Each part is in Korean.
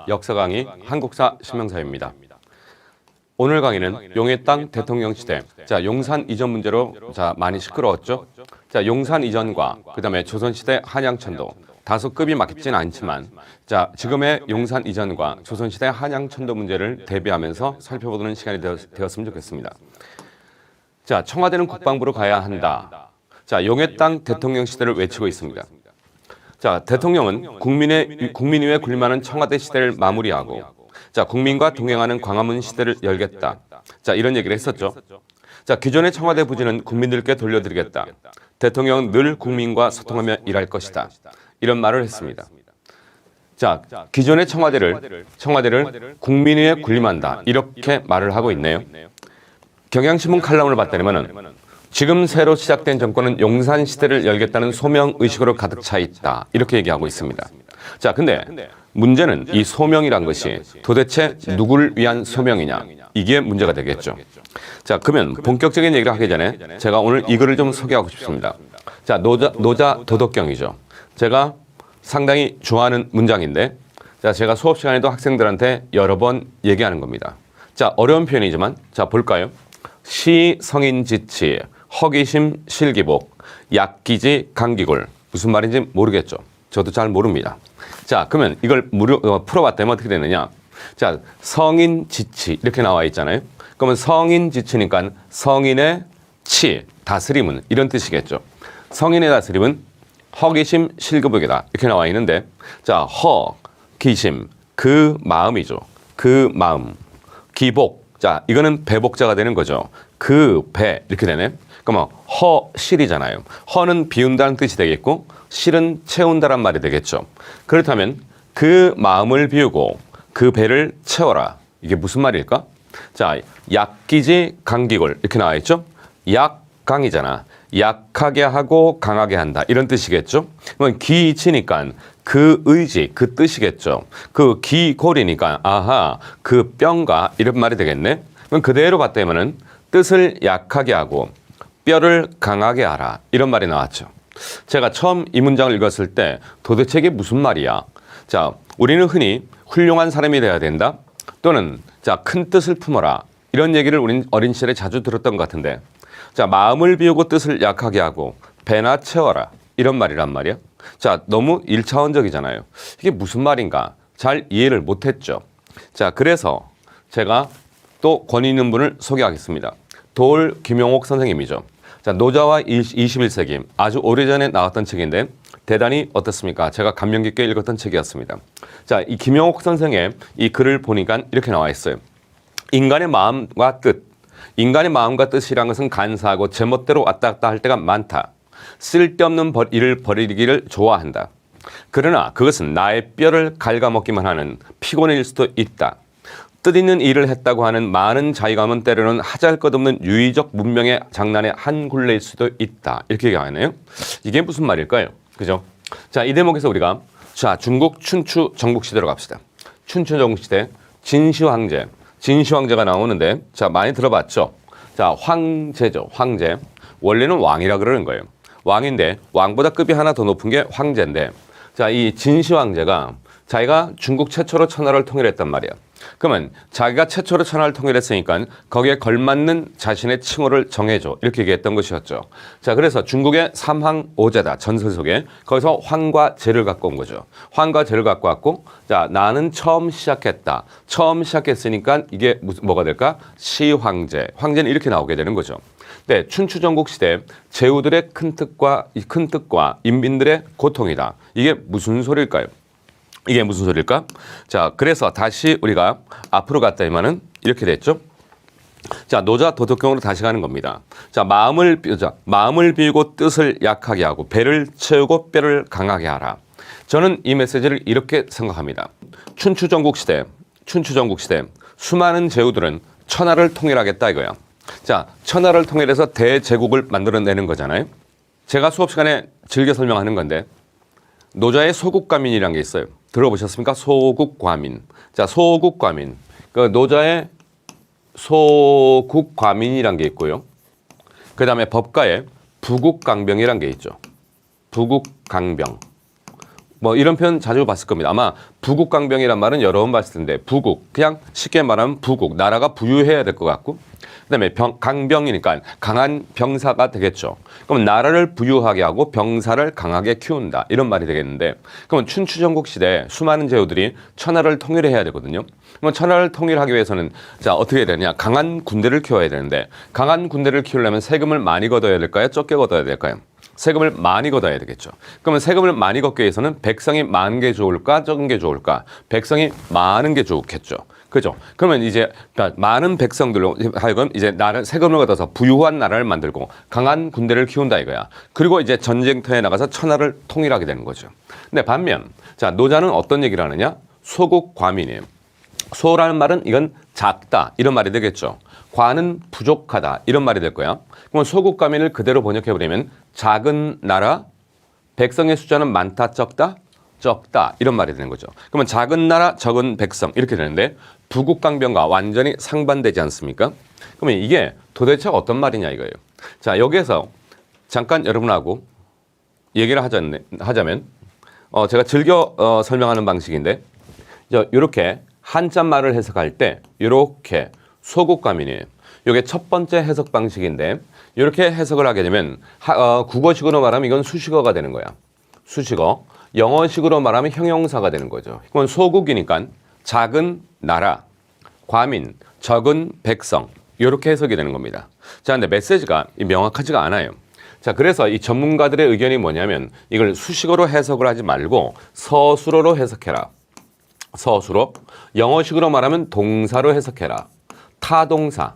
역사 강의 한국사 신명사입니다. 오늘 강의는 용의 땅 대통령 시대. 용산 이전 문제로 많이 시끄러웠죠. 용산 이전과 그다음에 조선 시대 한양천도 다소 급이 맞진 않지만 지금의 용산 이전과 조선 시대 한양천도 문제를 대비하면서 살펴보는 시간이 되었으면 좋겠습니다. 청와대는 국방부로 가야 한다. 용의 땅 대통령 시대를 외치고 있습니다. 대통령은 국민 위에 군림하는 청와대 시대를 마무리하고 국민과 동행하는 광화문 시대를 열겠다. 이런 얘기를 했었죠. 기존의 청와대 부지는 국민들께 돌려드리겠다. 대통령은 늘 국민과 소통하며 일할 것이다. 이런 말을 했습니다. 기존의 청와대를 국민 위에 군림한다. 이렇게 말을 하고 있네요. 경향신문 칼럼을 봤더니만은 지금 새로 시작된 정권은 용산 시대를 열겠다는 소명의식으로 가득 차 있다. 이렇게 얘기하고 있습니다. 근데 문제는 이 소명이란 것이 도대체 누구를 위한 소명이냐. 이게 문제가 되겠죠. 그러면 본격적인 얘기를 하기 전에 제가 오늘 이 글을 좀 소개하고 싶습니다. 노자 도덕경이죠. 제가 상당히 좋아하는 문장인데 제가 수업 시간에도 학생들한테 여러 번 얘기하는 겁니다. 어려운 표현이지만 볼까요? 시성인지치 허기심 실기복 약기지 강기골 무슨 말인지 모르겠죠. 저도 잘 모릅니다. 그러면 이걸 풀어봤다면 어떻게 되느냐. 성인지치 이렇게 나와 있잖아요. 그러면 성인지치니까 성인의 치 다스림은 이런 뜻이겠죠. 성인의 다스림은 허기심 실기복이다 이렇게 나와 있는데 허기심 그 마음이죠. 그 마음 기복 이거는 배복자가 되는 거죠. 그 배 이렇게 되네. 그러면 허실이잖아요. 허는 비운다는 뜻이 되겠고 실은 채운다란 말이 되겠죠. 그렇다면 그 마음을 비우고 그 배를 채워라. 이게 무슨 말일까? 약기지 강기골 이렇게 나와 있죠. 약강이잖아. 약하게 하고 강하게 한다. 이런 뜻이겠죠. 그러면 기치니까 그 의지, 그 뜻이겠죠. 그 기골이니까 아하 그 뼈가 이런 말이 되겠네. 그럼 그대로 봤다면은 뜻을 약하게 하고 뼈를 강하게 하라. 이런 말이 나왔죠. 제가 처음 이 문장을 읽었을 때 도대체 이게 무슨 말이야? 우리는 흔히 훌륭한 사람이 돼야 된다. 또는 큰 뜻을 품어라. 이런 얘기를 우린 어린 시절에 자주 들었던 것 같은데 마음을 비우고 뜻을 약하게 하고 배나 채워라. 이런 말이란 말이야. 너무 1차원적이잖아요. 이게 무슨 말인가? 잘 이해를 못했죠. 그래서 제가 또 권위 있는 분을 소개하겠습니다. 돌 김용옥 선생님이죠. 노자와 21세기 아주 오래전에 나왔던 책인데 대단히 어떻습니까? 제가 감명 깊게 읽었던 책이었습니다. 이 김용옥 선생의 이 글을 보니까 이렇게 나와 있어요. 인간의 마음과 뜻. 인간의 마음과 뜻이란 것은 간사하고 제멋대로 왔다 갔다 할 때가 많다. 쓸데없는 일을 벌이기를 좋아한다. 그러나 그것은 나의 뼈를 갉아먹기만 하는 피곤일 수도 있다. 뜻있는 일을 했다고 하는 많은 자의감은 때로는 하잘것없는 유의적 문명의 장난의 한 굴레일 수도 있다. 이렇게 얘기하네요. 이게 무슨 말일까요? 그죠? 이 대목에서 우리가 중국 춘추 전국시대로 갑시다. 춘추 전국시대 진시황제가 나오는데 많이 들어봤죠? 황제죠. 황제. 원래는 왕이라 그러는 거예요. 왕인데 왕보다 급이 하나 더 높은 게 황제인데 이 진시황제가 자기가 중국 최초로 천하를 통일했단 말이야. 그러면 자기가 최초로 천하를 통일했으니까 거기에 걸맞는 자신의 칭호를 정해줘. 이렇게 얘기했던 것이었죠. 그래서 중국의 삼황오제다. 전설 속에 거기서 황과 제를 갖고 온 거죠. 황과 제를 갖고 왔고 나는 처음 시작했다. 처음 시작했으니까 이게 뭐가 될까? 시황제. 황제는 이렇게 나오게 되는 거죠. 네, 춘추 전국 시대 제후들의 큰 뜻과 인민들의 고통이다. 이게 무슨 소리일까요? 이게 무슨 소리일까? 그래서 다시 우리가 앞으로 갔다면은 이렇게 됐죠. 노자 도덕경으로 다시 가는 겁니다. 마음을 비우고 뜻을 약하게 하고 배를 채우고 뼈를 강하게 하라. 저는 이 메시지를 이렇게 생각합니다. 춘추 전국 시대 수많은 제후들은 천하를 통일하겠다 이거야. 천하를 통일해서 대제국을 만들어내는 거잖아요. 제가 수업 시간에 즐겨 설명하는 건데 노자의 소국과민이라는 게 있어요. 들어보셨습니까? 소국과민. 소국과민. 노자의 소국과민이라는 게 있고요. 그 다음에 법가에 부국강병이라는 게 있죠. 부국강병. 뭐 이런 표현 자주 봤을 겁니다. 아마 부국강병이란 말은 여러 번 봤을 텐데 부국 그냥 쉽게 말하면 부국 나라가 부유해야 될 것 같고 그다음에 강병이니까 강한 병사가 되겠죠. 그럼 나라를 부유하게 하고 병사를 강하게 키운다 이런 말이 되겠는데 그러면 춘추전국 시대 수많은 제후들이 천하를 통일해야 되거든요. 그럼 천하를 통일하기 위해서는 자 어떻게 해야 되냐 강한 군대를 키워야 되는데 강한 군대를 키우려면 세금을 많이 걷어야 될까요? 적게 걷어야 될까요? 세금을 많이 걷어야 되겠죠. 그러면 세금을 많이 걷기 위해서는 백성이 많은 게 좋을까 적은 게 좋을까? 백성이 많은 게 좋겠죠. 그죠? 그러면 이제 많은 백성들로 하여금 이제 나라 세금을 걷어서 부유한 나라를 만들고 강한 군대를 키운다 이거야. 그리고 이제 전쟁터에 나가서 천하를 통일하게 되는 거죠. 근데 반면 자 노자는 어떤 얘기를 하느냐? 소국 과민이에요. 소라는 말은 이건 작다 이런 말이 되겠죠. 과는 부족하다 이런 말이 될 거야. 그럼 소국 과민을 그대로 번역해 버리면 작은 나라 백성의 숫자는 많다 적다 적다 이런 말이 되는 거죠. 그러면 작은 나라 적은 백성 이렇게 되는데 부국강병과 완전히 상반되지 않습니까? 그러면 이게 도대체 어떤 말이냐 이거예요. 자 여기에서 잠깐 여러분하고 얘기를 하자면 제가 즐겨 설명하는 방식인데 이렇게 한자말을 해석할 때 이렇게 소국과민이에요. 이게 첫 번째 해석 방식인데 이렇게 해석을 하게 되면 국어식으로 말하면 이건 수식어가 되는 거야. 수식어. 영어식으로 말하면 형용사가 되는 거죠. 그건 소국이니까 작은 나라, 과민, 적은 백성 이렇게 해석이 되는 겁니다. 자, 근데 메시지가 명확하지가 않아요. 자, 그래서 이 전문가들의 의견이 뭐냐면 이걸 수식어로 해석을 하지 말고 서술어로 해석해라. 서술어. 영어식으로 말하면 동사로 해석해라. 타동사.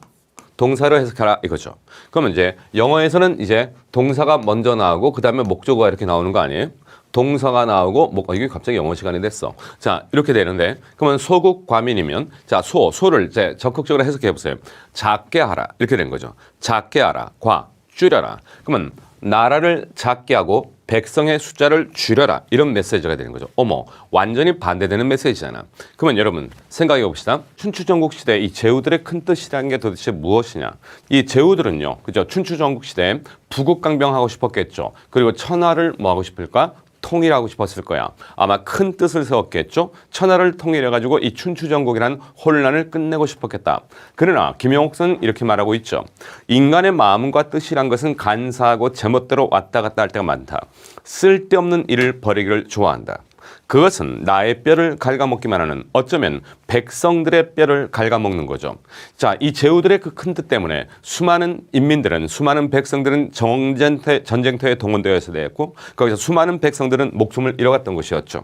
동사로 해석하라 이거죠. 그러면 이제 영어에서는 이제 동사가 먼저 나오고 그 다음에 목적어가 이렇게 나오는 거 아니에요? 동사가 나오고 이게 갑자기 영어 시간이 됐어. 자 이렇게 되는데 그러면 소국 과민이면 자 소를 이제 적극적으로 해석해 보세요. 작게 하라 이렇게 된 거죠. 작게 하라 과 줄여라. 그러면 나라를 작게 하고 백성의 숫자를 줄여라 이런 메시지가 되는 거죠. 어머 완전히 반대되는 메시지잖아. 그러면 여러분 생각해 봅시다. 춘추전국 시대 이 제후들의 큰 뜻이라는 게 도대체 무엇이냐. 이 제후들은요. 그죠? 춘추전국 시대에 부국강병하고 싶었겠죠. 그리고 천하를 뭐 하고 싶을까? 통일하고 싶었을 거야. 아마 큰 뜻을 세웠겠죠. 천하를 통일해가지고 이 춘추전국이라는 혼란을 끝내고 싶었겠다. 그러나 김영옥은 이렇게 말하고 있죠. 인간의 마음과 뜻이란 것은 간사하고 제멋대로 왔다 갔다 할 때가 많다. 쓸데없는 일을 벌이기를 좋아한다. 그것은 나의 뼈를 갉아먹기만 하는 어쩌면 백성들의 뼈를 갉아먹는 거죠. 자, 이 제후들의 그 큰 뜻 때문에 수많은 인민들은 수많은 백성들은 전쟁터에 동원되어서 되었고 거기서 수많은 백성들은 목숨을 잃어갔던 것이었죠.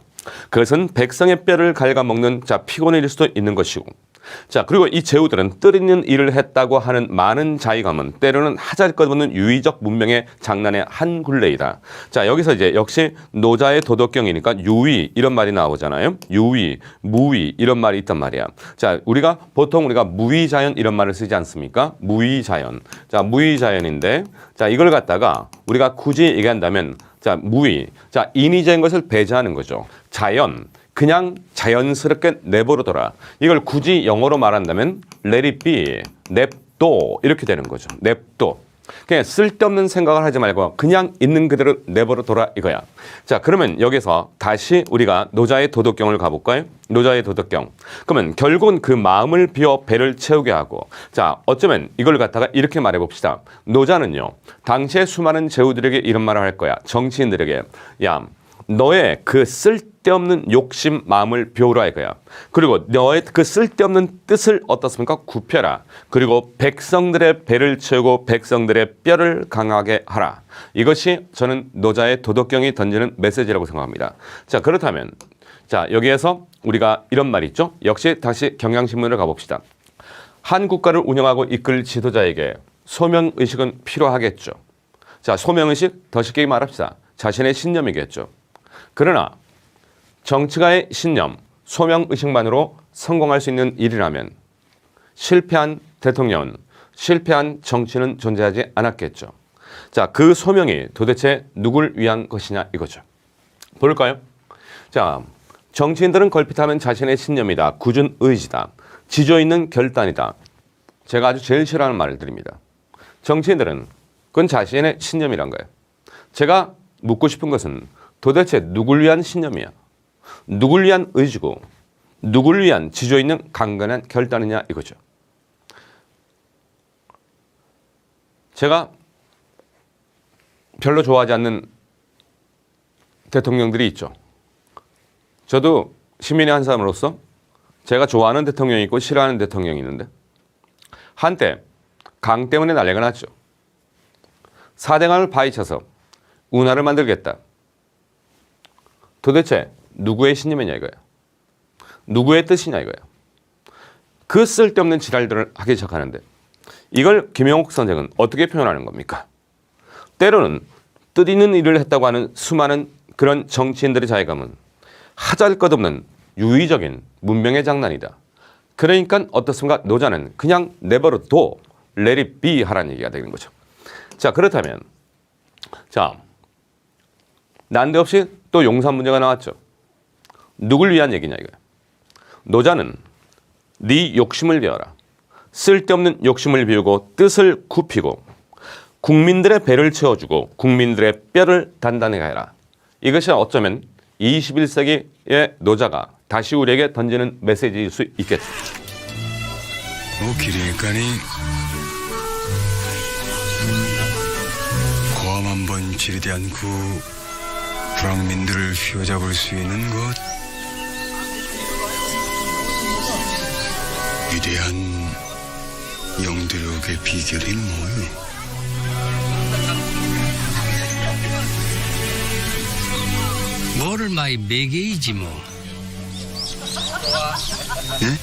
그것은 백성의 뼈를 갉아먹는 피곤일 수도 있는 것이고 자 그리고 이 제후들은 뜻있는 일을 했다고 하는 많은 자의감은 때로는 하잘것없는 유의적 문명의 장난의 한 굴레이다. 자 여기서 이제 역시 노자의 도덕경이니까 유의 이런 말이 나오잖아요. 유의, 무의 이런 말이 있단 말이야. 자 보통 우리가 무의자연 이런 말을 쓰지 않습니까? 무의자연. 자 무의자연인데 자 이걸 갖다가 우리가 굳이 얘기한다면 자 무의. 자 인위적인 것을 배제하는 거죠. 자연. 그냥 자연스럽게 내버려둬라. 이걸 굳이 영어로 말한다면 let it be, 냅둬 이렇게 되는 거죠. 냅둬. 그냥 쓸데없는 생각을 하지 말고 그냥 있는 그대로 내버려둬라 이거야. 자 그러면 여기서 다시 우리가 노자의 도덕경을 가볼까요? 노자의 도덕경. 그러면 결국은 그 마음을 비워 배를 채우게 하고 자 어쩌면 이걸 갖다가 이렇게 말해봅시다. 노자는요. 당시에 수많은 제후들에게 이런 말을 할 거야. 정치인들에게 야 너의 그 쓸데없는 욕심 마음을 비우라 이거야. 그리고 너의 그 쓸데없는 뜻을 어떻습니까? 굽혀라. 그리고 백성들의 배를 채우고 백성들의 뼈를 강하게 하라. 이것이 저는 노자의 도덕경이 던지는 메시지라고 생각합니다. 자 그렇다면 자 여기에서 우리가 이런 말이 있죠. 역시 다시 경향신문을 가봅시다. 한 국가를 운영하고 이끌 지도자에게 소명의식은 필요하겠죠. 자 소명의식 더 쉽게 말합시다. 자신의 신념이겠죠. 그러나 정치가의 신념, 소명의식만으로 성공할 수 있는 일이라면 실패한 대통령은 실패한 정치는 존재하지 않았겠죠. 자, 그 소명이 도대체 누굴 위한 것이냐 이거죠. 볼까요? 자, 정치인들은 걸핏하면 자신의 신념이다. 굳은 의지다. 지조 있는 결단이다. 제가 아주 제일 싫어하는 말을 드립니다. 정치인들은 그건 자신의 신념이란 거예요. 제가 묻고 싶은 것은 도대체 누굴 위한 신념이야? 누굴 위한 의지고 누굴 위한 지조 있는 강건한 결단이냐 이거죠. 제가 별로 좋아하지 않는 대통령들이 있죠. 저도 시민의 한 사람으로서 제가 좋아하는 대통령이 있고 싫어하는 대통령이 있는데 한때 강 때문에 난리가 났죠. 사대강을 파헤쳐서 운하를 만들겠다. 도대체 누구의 신념이냐 이거예요. 누구의 뜻이냐 이거예요. 그 쓸데없는 지랄들을 하기 시작하는데 이걸 김영옥 선생은 어떻게 표현하는 겁니까? 때로는 뜻 있는 일을 했다고 하는 수많은 그런 정치인들의 자괴감은 하잘것없는 유의적인 문명의 장난이다. 그러니까 어떻습니까? 노자는 그냥 내버려 둬, let it be 하라는 얘기가 되는 거죠. 자, 그렇다면 자, 난데없이 또 용산 문제가 나왔죠. 누굴 위한 얘기냐 이거야. 노자는 네 욕심을 비워라. 쓸데없는 욕심을 비우고 뜻을 굽히고 국민들의 배를 채워주고 국민들의 뼈를 단단하게 해라. 이것이 어쩌면 21세기의 노자가 다시 우리에게 던지는 메시지일 수 있겠죠. 길이니까니 고함 한번 지르지 않고 불황민들을 휘어잡을 수 있는 것 위대한 영도력의 비결이 뭐요? 뭐를 많이 매개이지 뭐. 예?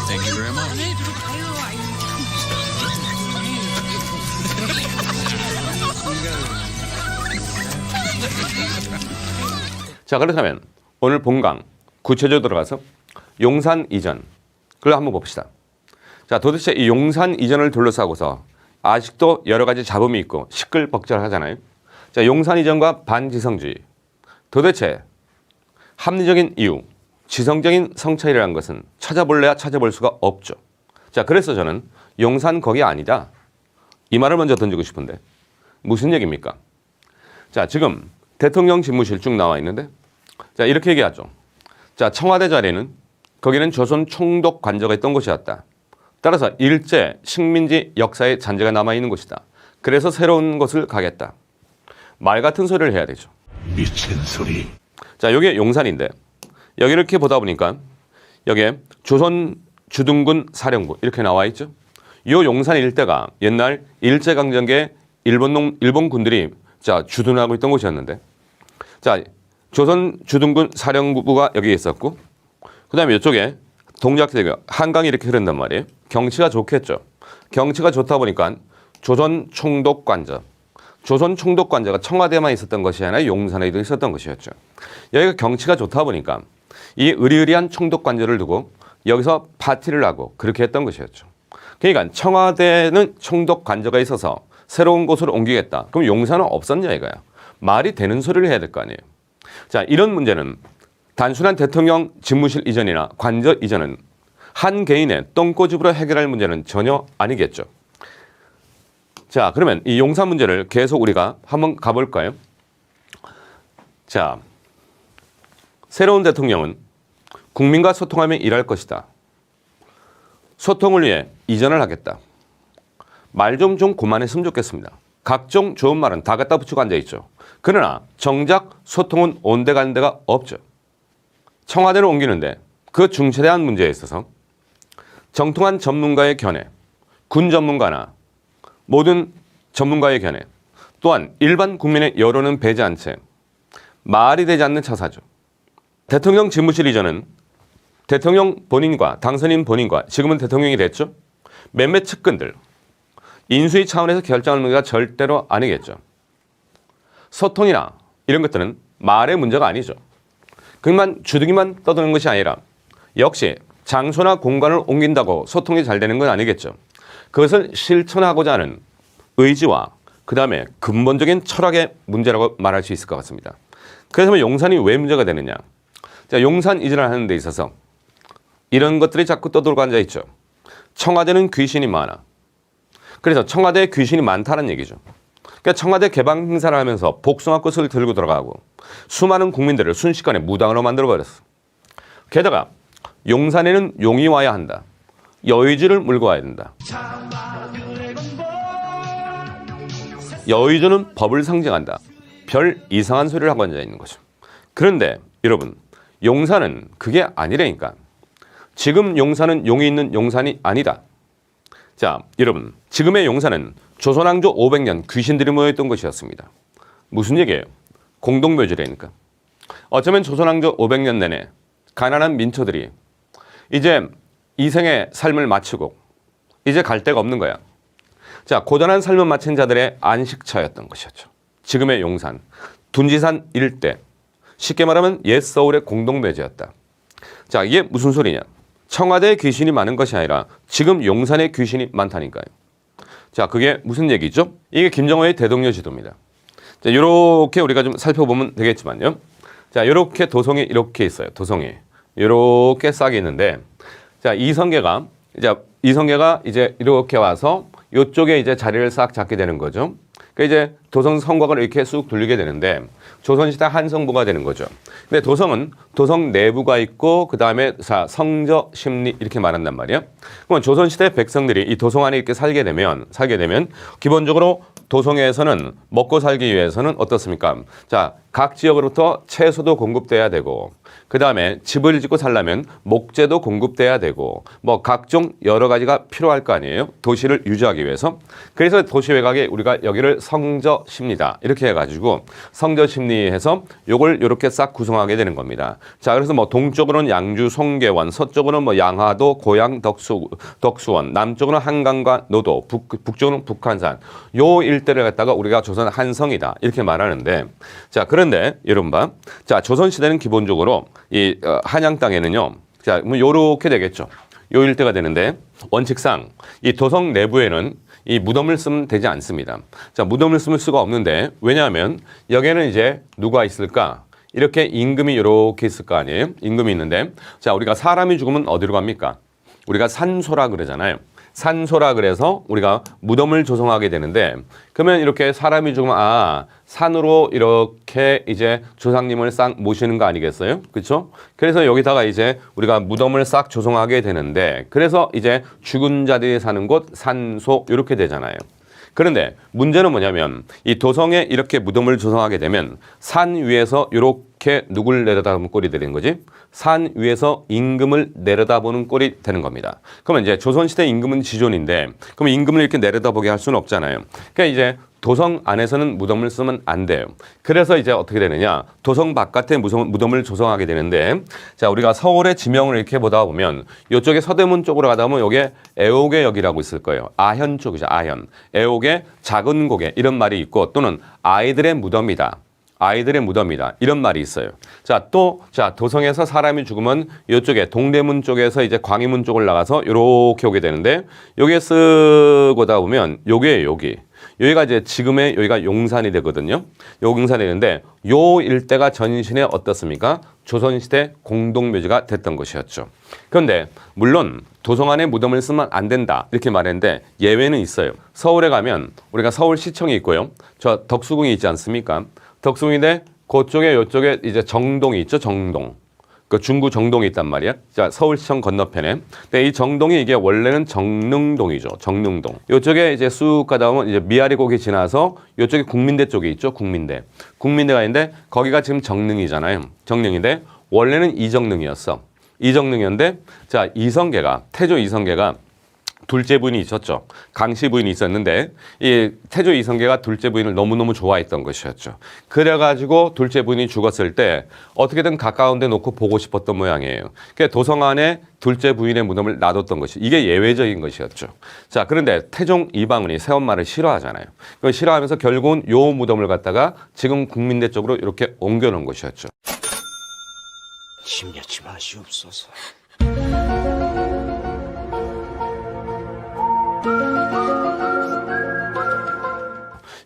Thank you very much. 자, 그렇다면 오늘 본강 구체적으로 들어가서 용산 이전 그걸 한번 봅시다. 자, 도대체 이 용산 이전을 둘러싸고서 아직도 여러 가지 잡음이 있고 시끌벅적하잖아요. 자, 용산 이전과 반지성주의. 도대체 합리적인 이유, 지성적인 성찰이라는 것은 찾아볼래야 찾아볼 수가 없죠. 자, 그래서 저는 용산 거기 아니다. 이 말을 먼저 던지고 싶은데 무슨 얘기입니까? 자, 지금 대통령 집무실 쭉 나와 있는데 자, 이렇게 얘기하죠. 자, 청와대 자리는 거기는 조선 총독 관저가 있던 곳이었다. 따라서 일제 식민지 역사의 잔재가 남아있는 곳이다. 그래서 새로운 곳을 가겠다. 말 같은 소리를 해야 되죠. 미친 소리. 자, 여기 용산인데 여기 이렇게 보다 보니까 여기에 조선 주둔군 사령부 이렇게 나와 있죠. 이 용산 일대가 옛날 일제강점기에 일본 군들이 자, 주둔하고 있던 곳이었는데 자, 조선 주둔군 사령부가 여기 있었고 그 다음에 이쪽에 동작대교 한강이 이렇게 흐른단 말이에요. 경치가 좋겠죠. 경치가 좋다 보니까 조선 총독 관저. 조선 총독 관저가 청와대만 있었던 것이 아니라 용산에도 있었던 것이었죠. 여기가 경치가 좋다 보니까 이 의리의리한 총독 관저를 두고 여기서 파티를 하고 그렇게 했던 것이었죠. 그러니까 청와대는 총독 관저가 있어서 새로운 곳으로 옮기겠다. 그럼 용산은 없었냐 이거야. 말이 되는 소리를 해야 될 거 아니에요. 자, 이런 문제는 단순한 대통령 집무실 이전이나 관저 이전은 한 개인의 똥꼬집으로 해결할 문제는 전혀 아니겠죠. 자, 그러면 이 용산 문제를 계속 우리가 한번 가볼까요? 자, 새로운 대통령은 국민과 소통하며 일할 것이다. 소통을 위해 이전을 하겠다. 말 좀 그만했으면 좋겠습니다. 각종 좋은 말은 다 갖다 붙이고 앉아있죠. 그러나 정작 소통은 온데간데가 없죠. 청와대로 옮기는데 그 중차대한 문제에 있어서 정통한 전문가의 견해, 군 전문가나 모든 전문가의 견해, 또한 일반 국민의 여론은 배제한 채 말이 되지 않는 처사죠. 대통령 집무실 이전은 대통령 본인과 당선인 본인과 지금은 대통령이 됐죠. 몇몇 측근들, 인수위 차원에서 결정할 문제가 절대로 아니겠죠. 소통이나 이런 것들은 말의 문제가 아니죠. 그만 주둥이만 떠드는 것이 아니라 역시 장소나 공간을 옮긴다고 소통이 잘 되는 건 아니겠죠. 그것을 실천하고자 하는 의지와 그 다음에 근본적인 철학의 문제라고 말할 수 있을 것 같습니다. 그래서 용산이 왜 문제가 되느냐. 자, 용산 이전을 하는 데 있어서 이런 것들이 자꾸 떠돌고 앉아있죠. 청와대는 귀신이 많아. 그래서 청와대에 귀신이 많다는 얘기죠. 그러니까 청와대 개방 행사를 하면서 복숭아 꽃을 들고 들어가고 수많은 국민들을 순식간에 무당으로 만들어버렸어. 게다가 용산에는 용이 와야 한다. 여의주를 물고 와야 된다. 여의주는 법을 상징한다. 별 이상한 소리를 하고 앉아 있는 거죠. 그런데 여러분, 용산은 그게 아니라니까. 지금 용산은 용이 있는 용산이 아니다. 자, 여러분, 지금의 용산은 조선왕조 500년 귀신들이 모여있던 곳이었습니다. 무슨 얘기예요? 공동묘지라니까. 어쩌면 조선왕조 500년 내내 가난한 민초들이 이제 이생의 삶을 마치고 이제 갈 데가 없는 거야. 자, 고단한 삶을 마친 자들의 안식처였던 것이었죠. 지금의 용산, 둔지산 일대, 쉽게 말하면 옛 서울의 공동묘지였다. 자, 이게 무슨 소리냐? 청와대에 귀신이 많은 것이 아니라 지금 용산에 귀신이 많다니까요. 자, 그게 무슨 얘기죠? 이게 김정호의 대동여 지도입니다. 자, 이렇게 우리가 좀 살펴보면 되겠지만요. 자, 이렇게 도성이 이렇게 있어요. 도성이 이렇게 싹이 있는데, 자, 이성계가 이제 이렇게 와서 이쪽에 이제 자리를 싹 잡게 되는 거죠. 그러니까 이제 도성 성곽을 이렇게 쑥 돌리게 되는데 조선시대 한성부가 되는 거죠. 근데 도성은 도성 내부가 있고 그 다음에 성저, 심리 이렇게 말한단 말이에요. 그러면 조선시대 백성들이 이 도성 안에 이렇게 살게 되면 기본적으로 도성에서는 먹고 살기 위해서는 어떻습니까? 자, 각 지역으로부터 채소도 공급돼야 되고 그 다음에 집을 짓고 살려면 목재도 공급돼야 되고 뭐 각종 여러 가지가 필요할 거 아니에요. 도시를 유지하기 위해서. 그래서 도시 외곽에 우리가 여기를 성저심리다 이렇게 해가지고 성저심리해서 요걸 이렇게 싹 구성하게 되는 겁니다. 자, 그래서 뭐 동쪽으로는 양주 송계원, 서쪽으로는 뭐 양화도 고양 덕수원, 남쪽으로는 한강과 노도, 북쪽으로는 북한산. 요 일대를 갖다가 우리가 조선 한성이다 이렇게 말하는데, 자, 그런데 여러분 봐. 자, 조선시대는 기본적으로 이 한양 땅에는요. 자, 뭐 요렇게 되겠죠. 요 일대가 되는데 원칙상 이 도성 내부에는 이 무덤을 쓰면 되지 않습니다. 자, 무덤을 쓸 수가 없는데 왜냐하면 여기에는 이제 누가 있을까? 이렇게 임금이 이렇게 있을 거 아니에요? 임금이 있는데, 자, 우리가 사람이 죽으면 어디로 갑니까? 우리가 산소라 그러잖아요. 산소라 그래서 우리가 무덤을 조성하게 되는데, 그러면 이렇게 사람이 죽으면 산으로 이렇게 이제 조상님을 싹 모시는 거 아니겠어요? 그렇죠? 그래서 여기다가 이제 우리가 무덤을 싹 조성하게 되는데, 그래서 이제 죽은 자들이 사는 곳 산소 이렇게 되잖아요. 그런데 문제는 뭐냐면 이 도성에 이렇게 무덤을 조성하게 되면 산 위에서 이렇게 누굴 내려다보는 꼴이 되는 거지? 산 위에서 임금을 내려다보는 꼴이 되는 겁니다. 그러면 이제 조선시대 임금은 지존인데 그럼 임금을 이렇게 내려다보게 할 수는 없잖아요. 그러니까 이제 도성 안에서는 무덤을 쓰면 안 돼요. 그래서 이제 어떻게 되느냐? 도성 바깥에 무덤을 조성하게 되는데, 자, 우리가 서울의 지명을 이렇게 보다 보면 이쪽에 서대문 쪽으로 가다 보면 여기에 애옥의역이라고 있을 거예요. 아현 쪽이죠. 아현. 애옥의 작은 고개 이런 말이 있고 또는 아이들의 무덤이다. 아이들의 무덤이다. 이런 말이 있어요. 자, 도성에서 사람이 죽으면 이쪽에 동대문 쪽에서 이제 광희문 쪽을 나가서 이렇게 오게 되는데, 여기에 쓰고다 보면 여기가 이제 지금의 여기가 용산이 되거든요. 용산이 되는데 요 일대가 전신에 어떻습니까? 조선시대 공동묘지가 됐던 것이었죠. 그런데 물론 도성 안에 무덤을 쓰면 안 된다 이렇게 말했는데 예외는 있어요. 서울에 가면 우리가 서울시청이 있고요. 저 덕수궁이 있지 않습니까? 덕수궁인데 그쪽에 요쪽에 이제 정동이 있죠. 정동. 그 중구 정동이 있단 말이야. 자, 서울시청 건너편에. 근데 이 정동이 이게 원래는 정릉동이죠. 정릉동. 이쪽에 이제 쑥 가다 보면 이제 미아리 고개 지나서 이쪽에 국민대 쪽에 있죠. 국민대. 국민대가 있는데 거기가 지금 정릉이잖아요. 정릉인데 원래는 이정릉이었어. 이정릉이었는데, 자, 태조 이성계가 둘째 부인이 있었죠. 강씨 부인이 있었는데 이 태조 이성계가 둘째 부인을 너무너무 좋아했던 것이었죠. 그래가지고 둘째 부인이 죽었을 때 어떻게든 가까운 데 놓고 보고 싶었던 모양이에요. 그러니까 도성 안에 둘째 부인의 무덤을 놔뒀던 것이 이게 예외적인 것이었죠. 자, 그런데 태종 이방원이 새엄마를 싫어하잖아요. 그걸 싫어하면서 결국은 요 무덤을 갖다가 지금 국민대 쪽으로 이렇게 옮겨놓은 것이었죠. 심려치 마시옵소서.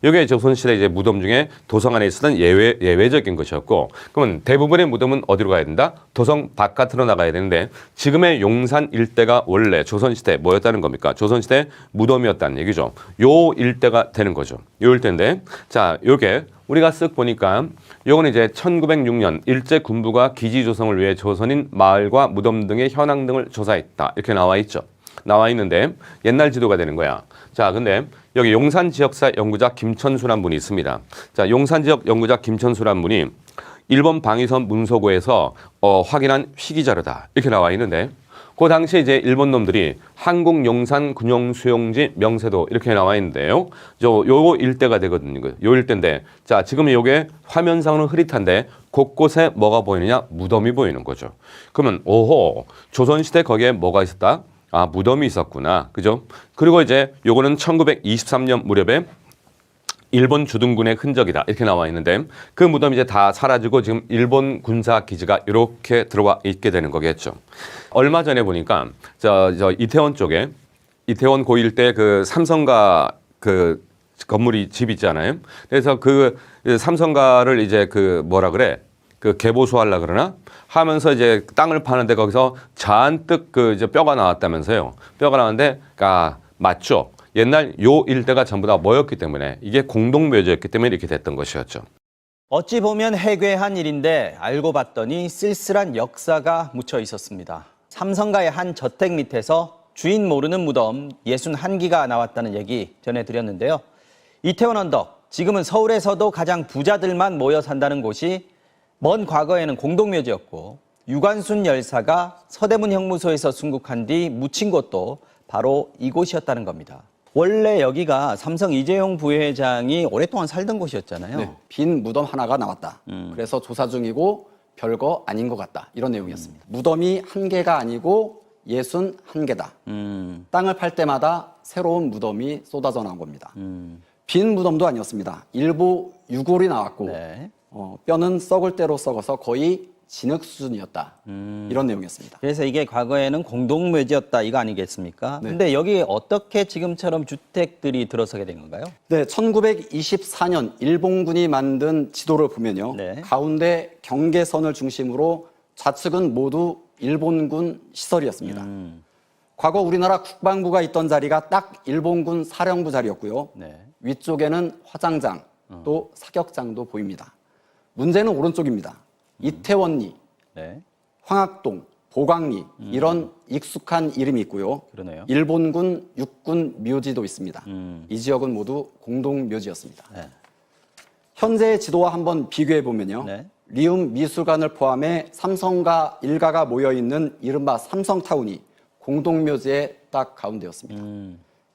이게 조선시대 이제 무덤 중에 도성 안에 있었던 예외적인 것이었고, 그러면 대부분의 무덤은 어디로 가야 된다? 도성 바깥으로 나가야 되는데 지금의 용산 일대가 원래 조선시대 뭐였다는 겁니까? 조선시대 무덤이었다는 얘기죠. 요 일대가 되는 거죠. 요 일대인데, 자, 요게 우리가 쓱 보니까 요건 이제 1906년 일제 군부가 기지 조성을 위해 조선인 마을과 무덤 등의 현황 등을 조사했다. 이렇게 나와 있죠. 나와 있는데 옛날 지도가 되는 거야. 자, 근데 여기 용산 지역사 연구자 김천수란 분이 있습니다. 자, 용산 지역 연구자 김천수란 분이 일본 방위선 문서고에서 확인한 희귀자료다. 이렇게 나와 있는데, 그 당시에 이제 일본 놈들이 한국 용산 군용 수용지 명세도 이렇게 나와 있는데요. 요거 일대가 되거든요. 요 일대인데, 자, 지금 요게 화면상으로는 흐릿한데 곳곳에 뭐가 보이느냐? 무덤이 보이는 거죠. 그러면 오호, 조선시대 거기에 뭐가 있었다? 아, 무덤이 있었구나. 그죠? 그리고 이제 요거는 1923년 무렵에 일본 주둔군의 흔적이다. 이렇게 나와 있는데 그 무덤이 이제 다 사라지고 지금 일본 군사 기지가 이렇게 들어와 있게 되는 거겠죠. 얼마 전에 보니까 저 이태원 쪽에 이태원 고 일대 그 삼성가 그 건물이 집 있잖아요. 그래서 그 삼성가를 이제 그 뭐라 그래? 그 개보수하려 그러나 하면서 이제 땅을 파는데 거기서 잔뜩 그 이제 뼈가 나왔다면서요. 뼈가 나왔는데 맞죠. 옛날 요 일대가 전부 다 뭐였기 때문에 이게 공동묘지였기 때문에 이렇게 됐던 것이었죠. 어찌 보면 해괴한 일인데 알고 봤더니 쓸쓸한 역사가 묻혀 있었습니다. 삼성가의 한 저택 밑에서 주인 모르는 무덤 61기가 나왔다는 얘기 전해드렸는데요. 이태원 언덕, 지금은 서울에서도 가장 부자들만 모여 산다는 곳이 먼 과거에는 공동묘지였고, 유관순 열사가 서대문 형무소에서 순국한 뒤 묻힌 곳도 바로 이곳이었다는 겁니다. 원래 여기가 삼성 이재용 부회장이 오랫동안 살던 곳이었잖아요. 네, 빈 무덤 하나가 나왔다. 그래서 조사 중이고 별거 아닌 것 같다. 이런 내용이었습니다. 무덤이 한 개가 아니고 61개다. 땅을 팔 때마다 새로운 무덤이 쏟아져 나온 겁니다. 빈 무덤도 아니었습니다. 일부 유골이 나왔고 네. 뼈는 썩을 대로 썩어서 거의 진흙 수준이었다. 이런 내용이었습니다. 그래서 이게 과거에는 공동묘지였다 이거 아니겠습니까? 네. 근데 여기 어떻게 지금처럼 주택들이 들어서게 된 건가요? 네, 1924년 일본군이 만든 지도를 보면요. 네. 가운데 경계선을 중심으로 좌측은 모두 일본군 시설이었습니다. 과거 우리나라 국방부가 있던 자리가 딱 일본군 사령부 자리였고요. 네. 위쪽에는 화장장, 또 사격장도 보입니다. 문제는 오른쪽입니다. 이태원리, 네. 황학동, 보광리 이런 익숙한 이름이 있고요. 그러네요. 일본군 육군 묘지도 있습니다. 이 지역은 모두 공동 묘지였습니다. 네. 현재의 지도와 한번 비교해 보면요. 네. 리움 미술관을 포함해 삼성가 일가가 모여 있는 이른바 삼성타운이 공동 묘지의 딱 가운데였습니다.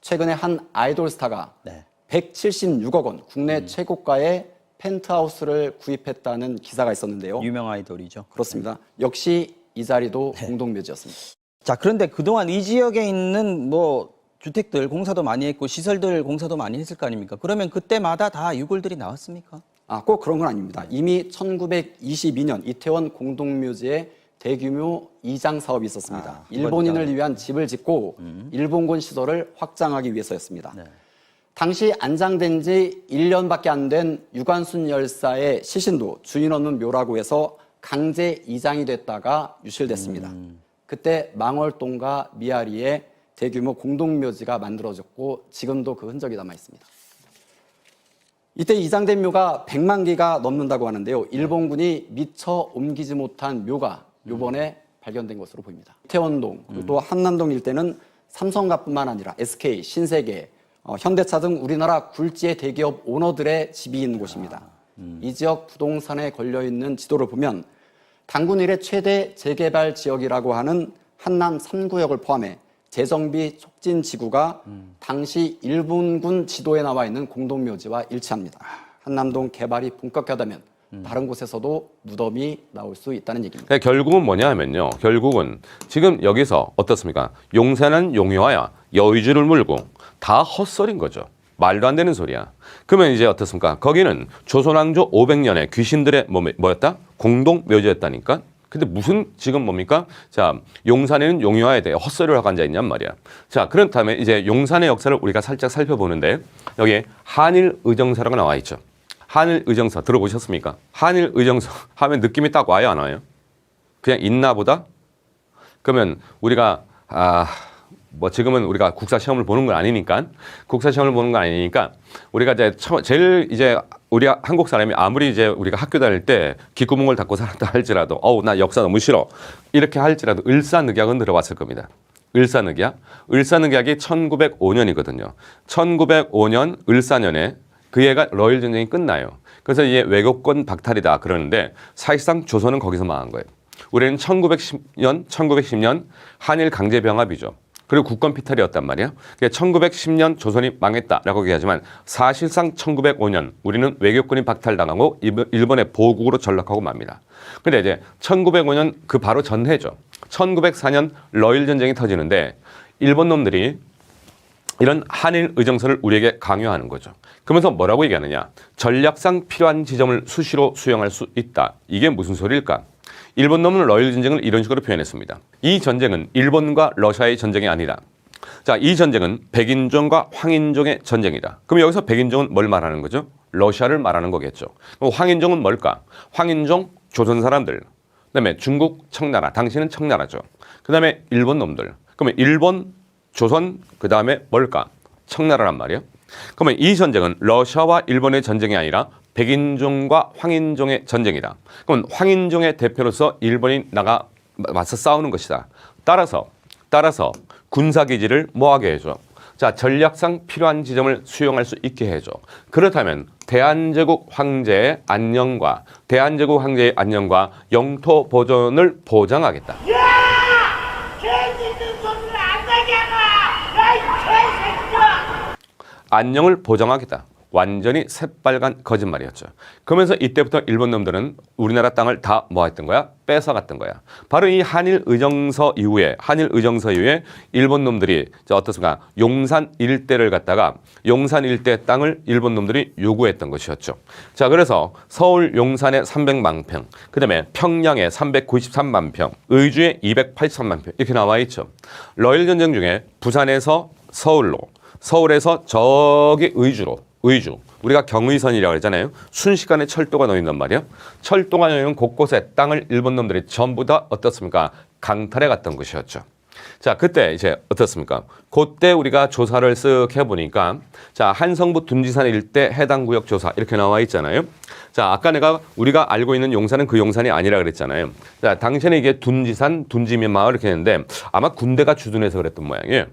최근에 한 아이돌 스타가 네. 176억 원 국내 최고가의 펜트하우스를 구입했다는 기사가 있었는데요. 유명 아이돌이죠. 그렇습니다. 역시 이 자리도 공동묘지였습니다. 자, 그런데 그동안 이 지역에 있는 뭐 주택들 공사도 많이 했고 시설들 공사도 많이 했을 거 아닙니까? 그러면 그때마다 다 유골들이 나왔습니까? 꼭 그런 건 아닙니다. 이미 1922년 이태원 공동묘지에 대규모 이장 사업이 있었습니다. 일본인을 위한 집을 짓고 일본군 시설을 확장하기 위해서였습니다. 네. 당시 안장된 지 1년밖에 안 된 유관순 열사의 시신도 주인 없는 묘라고 해서 강제 이장이 됐다가 유실됐습니다. 그때 망월동과 미아리에 대규모 공동묘지가 만들어졌고 지금도 그 흔적이 남아 있습니다. 이때 이장된 묘가 100만 개가 넘는다고 하는데요. 일본군이 미처 옮기지 못한 묘가 이번에 발견된 것으로 보입니다. 이태원동 그리고 또 한남동 일대는 삼성가뿐만 아니라 SK, 신세계, 현대차 등 우리나라 굴지의 대기업 오너들의 집이 있는 곳입니다. 이 지역 부동산에 걸려있는 지도를 보면 당군 이래 최대 재개발 지역이라고 하는 한남 3구역을 포함해 재정비 촉진 지구가 당시 일본군 지도에 나와 있는 공동묘지와 일치합니다. 한남동 개발이 본격화되면 다른 곳에서도 무덤이 나올 수 있다는 얘기입니다. 그러니까 결국은 뭐냐 하면요. 결국은 지금 여기서 어떻습니까? 용산은 용여와야 여의주를 물고 다 헛소리인 거죠. 말도 안 되는 소리야. 그러면 이제 어떻습니까? 거기는 조선왕조 500년의 귀신들의 뭐였다? 공동묘지였다니까? 근데 무슨 지금 뭡니까? 자, 용산에는 용유화에 대해 헛소리를 하고 앉아 있냔 말이야. 자, 그렇다면 이제 용산의 역사를 우리가 살짝 살펴보는데 여기에 한일의정서라고 나와 있죠. 한일의정서 들어보셨습니까? 한일의정서 하면 느낌이 딱 와요, 안 와요? 그냥 있나 보다? 그러면 우리가 뭐 지금은 우리가 국사 시험을 보는 건 아니니까 우리가 이제 제일 이제 우리 한국 사람이 아무리 이제 우리가 학교 다닐 때 귓구멍을 닫고 살았다 할지라도 나 역사 너무 싫어 이렇게 할지라도 을사늑약은 들어봤을 겁니다. 을사늑약이 1905년이거든요. 1905년 을사년에 그 해가 러일 전쟁이 끝나요. 그래서 이게 외교권 박탈이다 그러는데 사실상 조선은 거기서 망한 거예요. 우리는 1910년 한일 강제 병합이죠. 그리고 국권 피탈이었단 말이에요. 1910년 조선이 망했다라고 얘기하지만 사실상 1905년 우리는 외교권이 박탈당하고 일본의 보국으로 전락하고 맙니다. 근데 이제 1905년 그 바로 전해죠. 1904년 러일 전쟁이 터지는데 일본 놈들이 이런 한일 의정서를 우리에게 강요하는 거죠. 그러면서 뭐라고 얘기하느냐. 전략상 필요한 지점을 수시로 수용할 수 있다. 이게 무슨 소리일까? 일본 놈은 러일 전쟁을 이런 식으로 표현했습니다. 이 전쟁은 일본과 러시아의 전쟁이 아니라 자, 이 전쟁은 백인종과 황인종의 전쟁이다. 그럼 여기서 백인종은 뭘 말하는 거죠? 러시아를 말하는 거겠죠. 그럼 황인종은 뭘까? 황인종, 조선 사람들. 그다음에 중국, 청나라. 당신은 청나라죠. 그다음에 일본 놈들. 그러면 일본, 조선, 그다음에 뭘까? 청나라란 말이에요. 그러면 이 전쟁은 러시아와 일본의 전쟁이 아니라 백인종과 황인종의 전쟁이다. 그럼 황인종의 대표로서 일본이 나가 맞서 싸우는 것이다. 따라서 군사기지를 뭐하게 해줘? 자, 전략상 필요한 지점을 수용할 수 있게 해줘. 그렇다면 대한제국 황제의 안녕과 영토 보존을 보장하겠다. 안녕을 보장하겠다. 완전히 새빨간 거짓말이었죠. 그러면서 이때부터 일본 놈들은 우리나라 땅을 다 뭐 했던 거야? 뺏어갔던 거야. 바로 이 한일 의정서 이후에 일본 놈들이 어떻습니까? 용산 일대를 갖다가 용산 일대 땅을 일본 놈들이 요구했던 것이었죠. 자, 그래서 서울 용산에 300만 평, 그다음에 평양에 393만 평, 의주에 283만 평 이렇게 나와 있죠. 러일 전쟁 중에 부산에서 서울에서 저기 의주. 우리가 경의선이라고 하잖아요. 순식간에 철도가 놓인단 말이에요. 철도가 놓이는 곳곳에 땅을 일본 놈들이 전부 다 어떻습니까? 강탈해 갔던 것이었죠. 자, 그때 이제 어떻습니까? 그때 우리가 조사를 쓱 해보니까 자, 한성부 둔지산 일대 해당 구역 조사 이렇게 나와 있잖아요. 자, 아까 우리가 알고 있는 용산은 그 용산이 아니라 그랬잖아요. 자, 당시에는 이게 둔지산, 둔지면 마을 이렇게 했는데 아마 군대가 주둔해서 그랬던 모양이에요.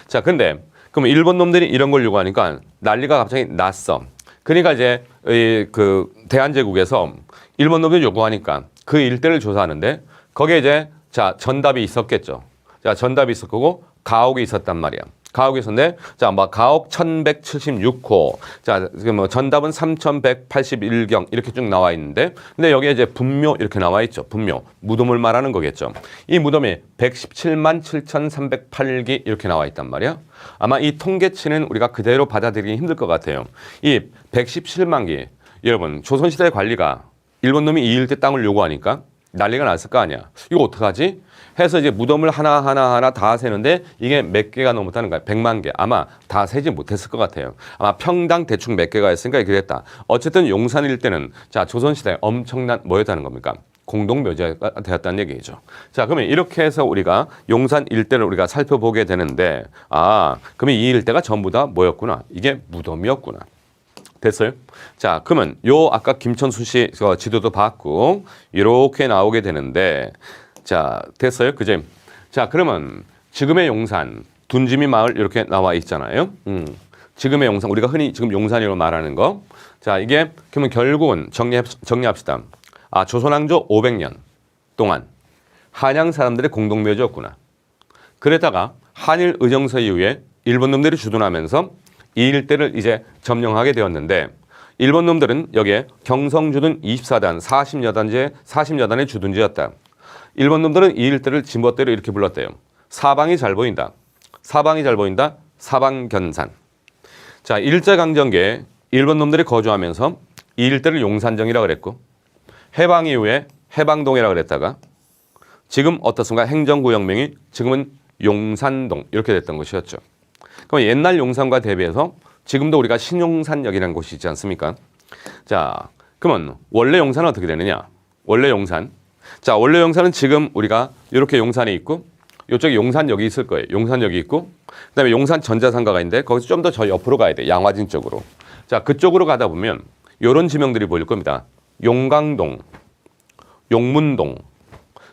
자, 근데 그럼 일본 놈들이 이런 걸 요구하니까 난리가 갑자기 났어. 그러니까 이제 그 대한제국에서 일본 놈들이 요구하니까 그 일대를 조사하는데 거기에 이제 자, 전답이 있었겠죠. 자, 전답이 있었고 가옥이 있었단 말이야. 가옥이 있었는데 자, 뭐 가옥 1176호. 자, 뭐 전답은 3181경 이렇게 쭉 나와 있는데 근데 여기에 이제 분묘 이렇게 나와 있죠. 분묘. 무덤을 말하는 거겠죠. 이 무덤이 117만 7,308기 이렇게 나와 있단 말이야. 아마 이 통계치는 우리가 그대로 받아들이기 힘들 것 같아요. 이 117만 기. 여러분, 조선시대 관리가 일본 놈이 이 일대 땅을 요구하니까 난리가 났을 거 아니야. 이거 어떡하지? 해서 이제 무덤을 하나 다 세는데 이게 몇 개가 넘었다는 거야. 100만 개. 아마 다 세지 못했을 것 같아요. 아마 평당 대충 몇 개가 했으니까 이렇게 됐다. 어쨌든 용산 일대는 자, 조선시대에 엄청난 뭐였다는 겁니까? 공동묘지가 되었다는 얘기죠. 자, 그러면 이렇게 해서 우리가 용산 일대를 우리가 살펴보게 되는데 그러면 이 일대가 전부 다 뭐였구나? 이게 무덤이었구나. 됐어요? 자, 그러면 아까 김천수씨 지도도 봤고 이렇게 나오게 되는데 자, 됐어요? 그제? 자, 그러면 지금의 용산, 둔지미 마을 이렇게 나와 있잖아요. 지금의 용산, 우리가 흔히 지금 용산이라고 말하는 거. 자, 이게 그러면 결국은 정리합시다. 조선왕조 500년 동안 한양 사람들의 공동묘지였구나. 그러다가 한일 의정서 이후에 일본 놈들이 주둔하면서 이 일대를 이제 점령하게 되었는데 일본 놈들은 여기에 경성주둔 24단, 40여 단의 주둔지였다. 일본 놈들은 이 일대를 진보대로 이렇게 불렀대요. 사방이 잘 보인다. 사방견산. 자, 일제강점기에 일본 놈들이 거주하면서 이 일대를 용산정이라고 그랬고 해방 이후에 해방동이라고 그랬다가 지금 어떻습니까? 행정구역명이 지금은 용산동 이렇게 됐던 것이었죠. 그럼 옛날 용산과 대비해서 지금도 우리가 신용산역이라는 곳이 있지 않습니까? 자, 그러면 원래 용산은 어떻게 되느냐? 원래 용산. 자, 원래 용산은 지금 우리가 이렇게 용산이 있고 이쪽에 용산역이 있을 거예요. 용산역이 있고 그다음에 용산 전자상가가 있는데 거기서 좀 더 저 옆으로 가야 돼. 양화진 쪽으로. 자, 그쪽으로 가다 보면 이런 지명들이 보일 겁니다. 용강동, 용문동.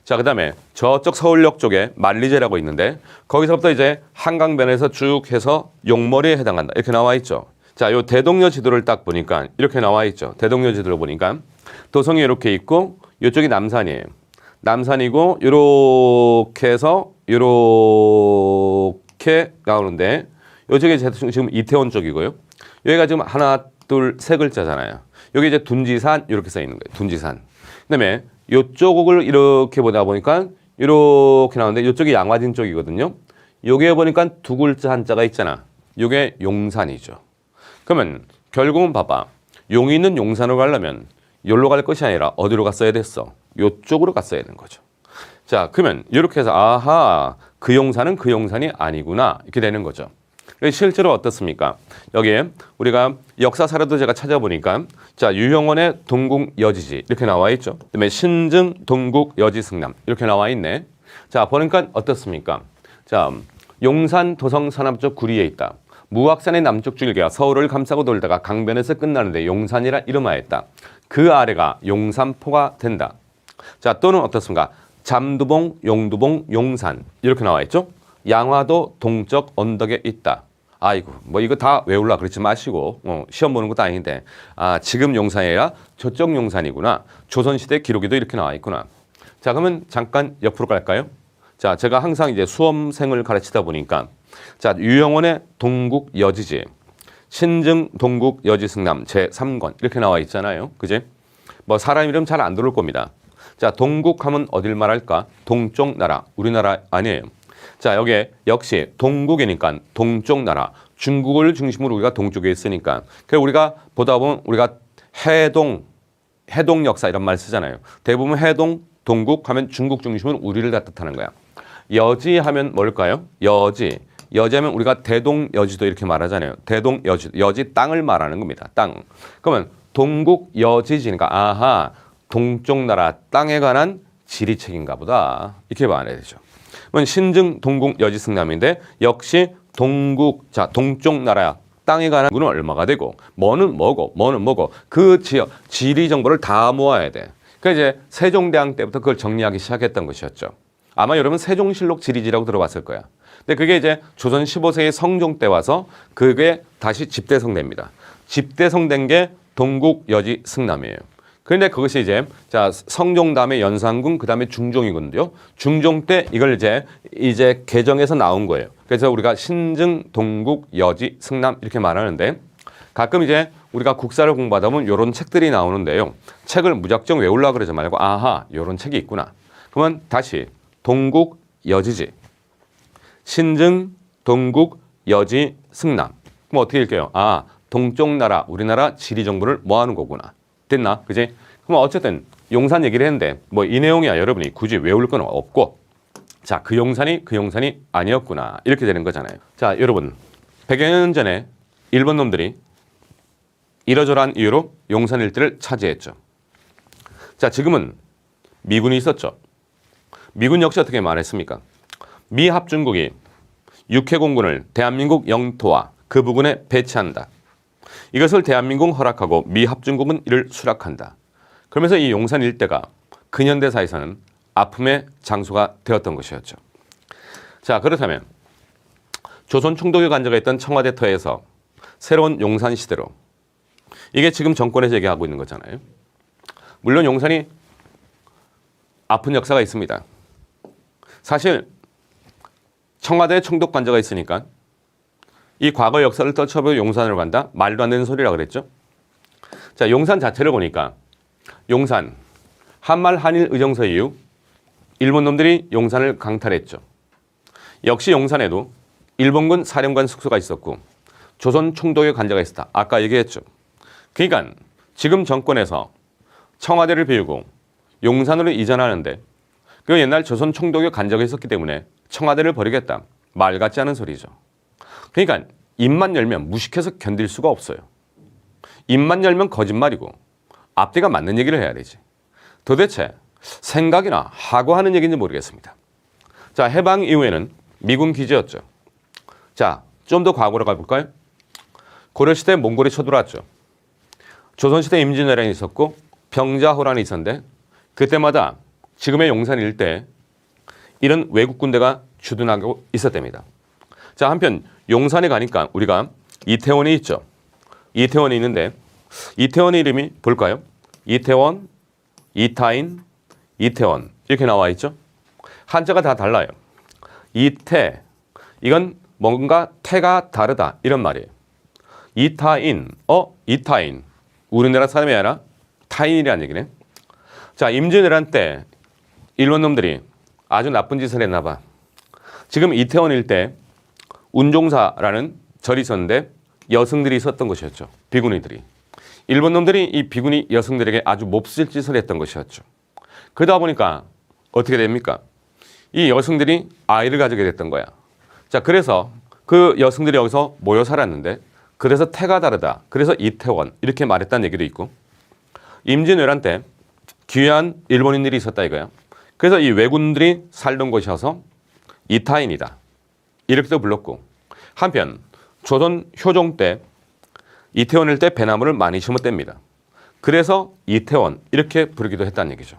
자, 그다음에 저쪽 서울역 쪽에 만리제라고 있는데 거기서부터 이제 한강변에서 쭉 해서 용머리에 해당한다. 이렇게 나와 있죠. 자, 요 대동여 지도를 딱 보니까 이렇게 나와 있죠. 대동여 지도를 보니까 도성이 이렇게 있고 이쪽이 남산이에요. 남산이고 이렇게 해서 이렇게 나오는데 이쪽이 지금 이태원 쪽이고요. 여기가 지금 하나, 둘, 세 글자잖아요. 여기 이제 둔지산 이렇게 써 있는 거예요. 둔지산. 그다음에 이쪽을 이렇게 보다 보니까 이렇게 나오는데 이쪽이 양화진 쪽이거든요. 여기에 보니까 두 글자 한자가 있잖아. 이게 용산이죠. 그러면 결국은 봐봐. 용이 있는 용산으로 가려면 여기로 갈 것이 아니라 어디로 갔어야 됐어? 이쪽으로 갔어야 되는 거죠. 자, 그러면 이렇게 해서 아하, 그 용산은 그 용산이 아니구나 이렇게 되는 거죠. 실제로 어떻습니까? 여기에 우리가 역사사료도 제가 찾아보니까 자, 유형원의 동국여지지 이렇게 나와 있죠. 그다음에 신증 동국여지승남 이렇게 나와 있네. 자, 보니까 어떻습니까? 자, 용산 도성 서남쪽 구리에 있다. 무악산의 남쪽 줄기가 서울을 감싸고 돌다가 강변에서 끝나는데 용산이라 이름하였다. 그 아래가 용산포가 된다. 자, 또는 어떻습니까? 잠두봉, 용두봉, 용산 이렇게 나와 있죠. 양화도 동쪽 언덕에 있다. 아이고, 뭐 이거 다 외울라 그러지 마시고 시험 보는 것도 아닌데 아, 지금 용산이 아니라 저쪽 용산이구나. 조선시대 기록에도 이렇게 나와 있구나. 자, 그러면 잠깐 옆으로 갈까요? 자, 제가 항상 이제 수험생을 가르치다 보니까 자, 유형원의 동국여지지, 신증 동국여지승남 제3권 이렇게 나와 있잖아요. 그지? 뭐 사람 이름 잘 안 들어올 겁니다. 자, 동국하면 어딜 말할까? 동쪽 나라, 우리나라 아니에요. 자, 여기에 역시 동국이니까 동쪽 나라, 중국을 중심으로 우리가 동쪽에 있으니까 그래서 우리가 보다 보면 우리가 해동 역사 이런 말 쓰잖아요. 대부분 해동, 동국 하면 중국 중심으로 우리를 다 뜻하는 거야. 여지 하면 뭘까요? 여지하면 우리가 대동여지도 이렇게 말하잖아요. 대동여지, 여지 땅을 말하는 겁니다. 땅. 그러면 동국여지지니까 아하, 동쪽 나라 땅에 관한 지리책인가 보다. 이렇게 말해야 되죠. 그러면 신증 동국여지승남인데 역시 동국, 자, 동쪽 나라 땅에 관한 구는 얼마가 되고 뭐는 뭐고 그 지역, 지리 정보를 다 모아야 돼. 그러니까 이제 세종대왕 때부터 그걸 정리하기 시작했던 것이었죠. 아마 여러분 세종실록 지리지라고 들어봤을 거야. 근데 그게 이제 조선 15세기 성종 때 와서 그게 다시 집대성됩니다. 집대성된 게 동국여지승남이에요. 그런데 그것이 이제 자, 성종 다음에 연산군 그다음에 중종이거든요. 중종 때 이걸 이제 개정해서 나온 거예요. 그래서 우리가 신증 동국여지승남 이렇게 말하는데 가끔 이제 우리가 국사를 공부하다 보면 이런 책들이 나오는데요. 책을 무작정 외우려고 그러지 말고 아하, 이런 책이 있구나. 그러면 다시 동국여지지, 신증 동국여지승남. 그럼 어떻게 읽게요? 아, 동쪽 나라, 우리나라 지리 정보를 모아놓은 거구나. 됐나? 그지? 그럼 어쨌든 용산 얘기를 했는데 뭐 이 내용이야 여러분이 굳이 외울 건 없고 자, 그 용산이 아니었구나. 이렇게 되는 거잖아요. 자, 여러분 100여 년 전에 일본 놈들이 이러저러한 이유로 용산 일대를 차지했죠. 자, 지금은 미군이 있었죠. 미군 역시 어떻게 말했습니까? 미 합중국이 육해공군을 대한민국 영토와 그 부근에 배치한다. 이것을 대한민국 허락하고 미 합중국은 이를 수락한다. 그러면서 이 용산 일대가 근현대사에서는 아픔의 장소가 되었던 것이었죠. 자, 그렇다면 조선 총독이 관저가 있던 청와대 터에서 새로운 용산 시대로 이게 지금 정권에서 얘기하고 있는 거잖아요. 물론 용산이 아픈 역사가 있습니다. 사실 청와대 총독 관저가 있으니까 이 과거 역사를 떨쳐보고 용산으로 간다? 말도 안 되는 소리라 그랬죠. 자, 용산 자체를 보니까 용산, 한말 한일 의정서 이후 일본 놈들이 용산을 강탈했죠. 역시 용산에도 일본군 사령관 숙소가 있었고 조선 총독의 관저가 있었다. 아까 얘기했죠. 그러니까 지금 정권에서 청와대를 비우고 용산으로 이전하는데 그 옛날 조선 총독이 간 적이 있었기 때문에 청와대를 버리겠다. 말 같지 않은 소리죠. 그러니까 입만 열면 무식해서 견딜 수가 없어요. 입만 열면 거짓말이고 앞뒤가 맞는 얘기를 해야 되지. 도대체 생각이나 하고 하는 얘기인지 모르겠습니다. 자, 해방 이후에는 미군 기지였죠. 자, 좀 더 과거로 가볼까요? 고려시대 몽골이 쳐들어왔죠. 조선시대 임진왜란이 있었고 병자호란이 있었는데 그때마다 지금의 용산 일대에 이런 외국 군대가 주둔하고 있었답니다. 자, 한편 용산에 가니까 우리가 이태원이 있죠. 이태원이 있는데 이태원의 이름이 볼까요? 이태원, 이타인, 이태원 이렇게 나와 있죠. 한자가 다 달라요. 이태, 이건 뭔가 태가 다르다 이런 말이에요. 이타인, 이타인. 우리나라 사람이 아니라 타인이라는 얘기네. 자, 임진왜란 때 일본 놈들이 아주 나쁜 짓을 했나 봐. 지금 이태원 일대 운종사라는 절이 있었는데 여성들이 있었던 것이었죠. 비구니들이. 일본 놈들이 이 비구니 여성들에게 아주 몹쓸 짓을 했던 것이었죠. 그러다 보니까 어떻게 됩니까? 이 여성들이 아이를 가지게 됐던 거야. 자, 그래서 그 여성들이 여기서 모여 살았는데 그래서 태가 다르다. 그래서 이태원 이렇게 말했다는 얘기도 있고 임진왜란 때 귀한 일본인들이 있었다 이거야. 그래서 이 왜군들이 살던 곳이어서 이타인이다. 이렇게도 불렀고 한편 조선 효종 때 이태원 일대 배나무를 많이 심었답니다. 그래서 이태원 이렇게 부르기도 했다는 얘기죠.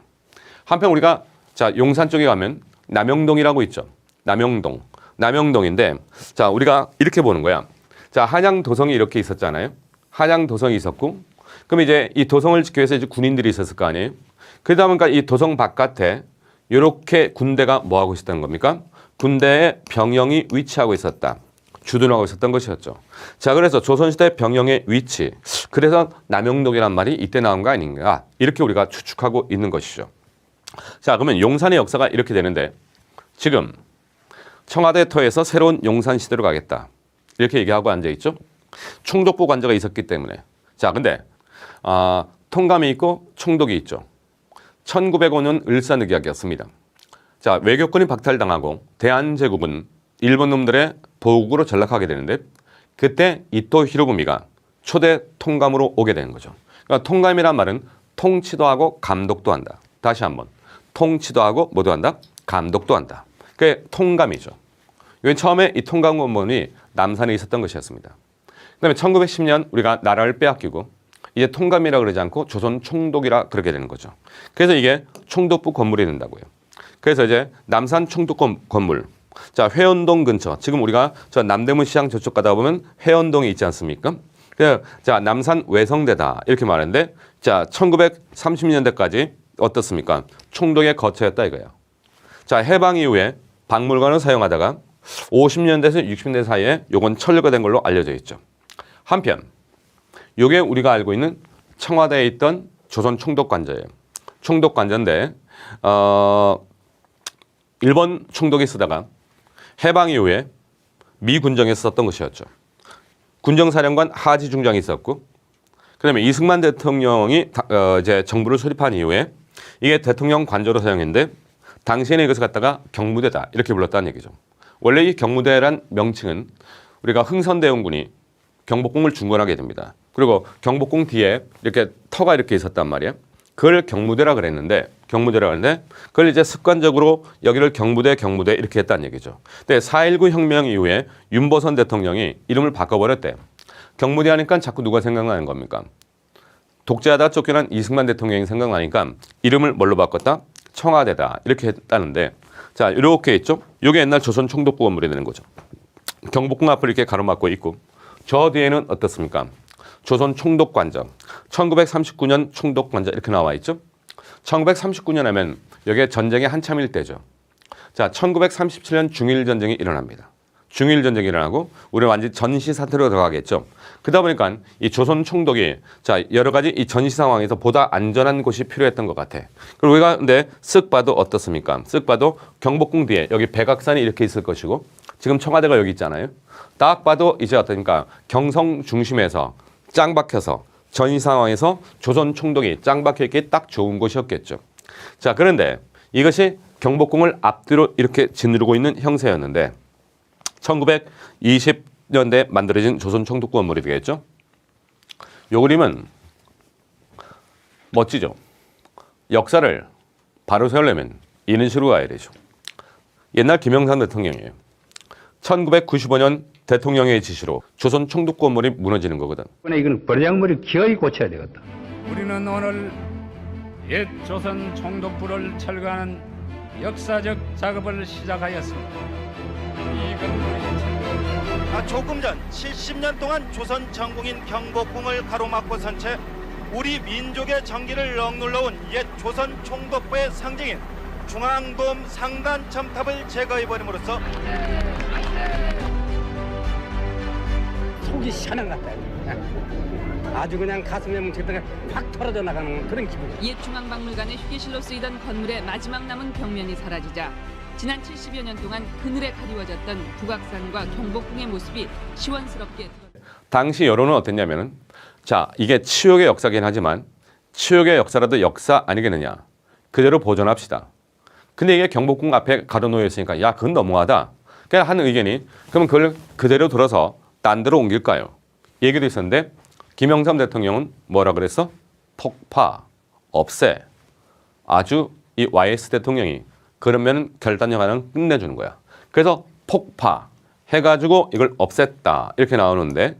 한편 우리가 자 용산 쪽에 가면 남영동이라고 있죠. 남영동. 남영동인데 자 우리가 이렇게 보는 거야. 자 한양 도성이 이렇게 있었잖아요. 한양 도성이 있었고 그럼 이제 이 도성을 지키기 위해서 이제 군인들이 있었을 거 아니에요. 그러다 보니까 이 도성 바깥에 이렇게 군대가 뭐 하고 있었던 겁니까? 군대의 병영이 위치하고 있었다. 주둔하고 있었던 것이었죠. 자, 그래서 조선시대 병영의 위치. 그래서 남영동이란 말이 이때 나온 거 아닌가. 이렇게 우리가 추측하고 있는 것이죠. 자, 그러면 용산의 역사가 이렇게 되는데 지금 청와대 터에서 새로운 용산 시대로 가겠다. 이렇게 얘기하고 앉아있죠. 총독부 관저가 있었기 때문에. 자, 근데 통감이 있고 총독이 있죠. 1905년 을사늑약이었습니다. 자, 외교권이 박탈당하고 대한제국은 일본 놈들의 보국으로 전락하게 되는데 그때 이토 히로부미가 초대 통감으로 오게 되는 거죠. 그러니까 통감이란 말은 통치도 하고 감독도 한다. 다시 한번 통치도 하고 뭐도 한다? 감독도 한다. 그게 통감이죠. 이건 처음에 이 통감 공무원이 남산에 있었던 것이었습니다. 그다음에 1910년 우리가 나라를 빼앗기고 이제 통감이라 그러지 않고 조선 총독이라 그러게 되는 거죠. 그래서 이게 총독부 건물이 된다고요. 그래서 이제 남산 총독부 건물. 자, 회원동 근처. 지금 우리가 저 남대문 시장 저쪽 가다 보면 회원동이 있지 않습니까? 그래서 자, 남산 외성대다. 이렇게 말하는데 자, 1930년대까지 어떻습니까? 총독의 거처였다 이거예요. 자, 해방 이후에 박물관을 사용하다가 50년대에서 60년대 사이에 요건 철거가 된 걸로 알려져 있죠. 한편 요게 우리가 알고 있는 청와대에 있던 조선 총독관저예요. 총독관저인데 일본 총독이 쓰다가 해방 이후에 미 군정에서 썼던 것이었죠. 군정사령관 하지 중장이 있었고 그다음에 이승만 대통령이 이제 정부를 수립한 이후에 이게 대통령 관저로 사용했는데 당시에는 이것을 갖다가 경무대다 이렇게 불렀다는 얘기죠. 원래 이 경무대란 명칭은 우리가 흥선대원군이 경복궁을 중건하게 됩니다. 그리고 경복궁 뒤에 이렇게 터가 이렇게 있었단 말이에요. 그걸 경무대라 그랬는데 그걸 이제 습관적으로 여기를 경무대 이렇게 했다는 얘기죠. 근데 4.19 혁명 이후에 윤보선 대통령이 이름을 바꿔버렸대. 경무대 하니까 자꾸 누가 생각나는 겁니까? 독재하다 쫓겨난 이승만 대통령이 생각나니까 이름을 뭘로 바꿨다? 청와대다 이렇게 했다는데 자 이렇게 있죠. 이게 옛날 조선 총독부 건물이 되는 거죠. 경복궁 앞을 이렇게 가로막고 있고 저 뒤에는 어떻습니까? 조선 총독관저 1939년 총독관저 이렇게 나와 있죠. 1939년 하면 여기에 전쟁의 한참일 때죠. 자, 1937년 중일전쟁이 일어납니다. 중일전쟁이 일어나고 우리는 완전히 전시 상태로 들어가겠죠. 그러다 보니까 이 조선 총독이 자 여러 가지 이 전시 상황에서 보다 안전한 곳이 필요했던 것 같아. 그리고 우리가 근데 쓱 봐도 어떻습니까? 쓱 봐도 경복궁 뒤에 여기 백악산이 이렇게 있을 것이고 지금 청와대가 여기 있잖아요. 딱 봐도 이제 어떠니까 경성 중심에서 짱 박혀서 전시 상황에서 조선 총독이 짱 박혀 있기 딱 좋은 곳이었겠죠. 자, 그런데 이것이 경복궁을 앞뒤로 이렇게 짓누르고 있는 형세였는데 1920년대에 만들어진 조선 총독부 건물이 되겠죠. 요 그림은 멋지죠. 역사를 바로 세우려면 이런 식으로 가야 되죠. 옛날 김영삼 대통령이에요. 1995년 대통령의 지시로 조선 총독부 건물이 무너지는 거거든. 이건 버장머리 기어이 고쳐야 되겠다. 우리는 오늘 옛 조선 총독부를 철거하는 역사적 작업을 시작하였습니다. 이 건물이 조금 전 70년 동안 조선 전궁인 경복궁을 가로막고 선 채 우리 민족의 정기를 억눌러온 옛 조선 총독부의 상징인 중앙돔 상단 첨탑을 제거해버림으로써 속이 시원한 것 같다. 아주 그냥 가슴에 뭉쳤다가 확 털어져 나가는 그런 기분이야. 옛 중앙박물관의 휴게실로 쓰이던 건물의 마지막 남은 벽면이 사라지자 지난 70여 년 동안 그늘에 가리워졌던 북악산과 경복궁의 모습이 시원스럽게 당시 여론은 어땠냐면은 자, 이게 치욕의 역사긴 하지만 치욕의 역사라도 역사 아니겠느냐. 그대로 보존합시다. 근데 이게 경복궁 앞에 가둬놓여 있으니까 야, 그건 너무하다. 그냥 한 의견이 그럼 그걸 그대로 들어서 딴 데로 옮길까요? 얘기도 있었는데 김영삼 대통령은 뭐라 그랬어? 폭파, 없애. 아주 이 YS 대통령이 그러면 결단력 하나 끝내주는 거야. 그래서 폭파 해가지고 이걸 없앴다 이렇게 나오는데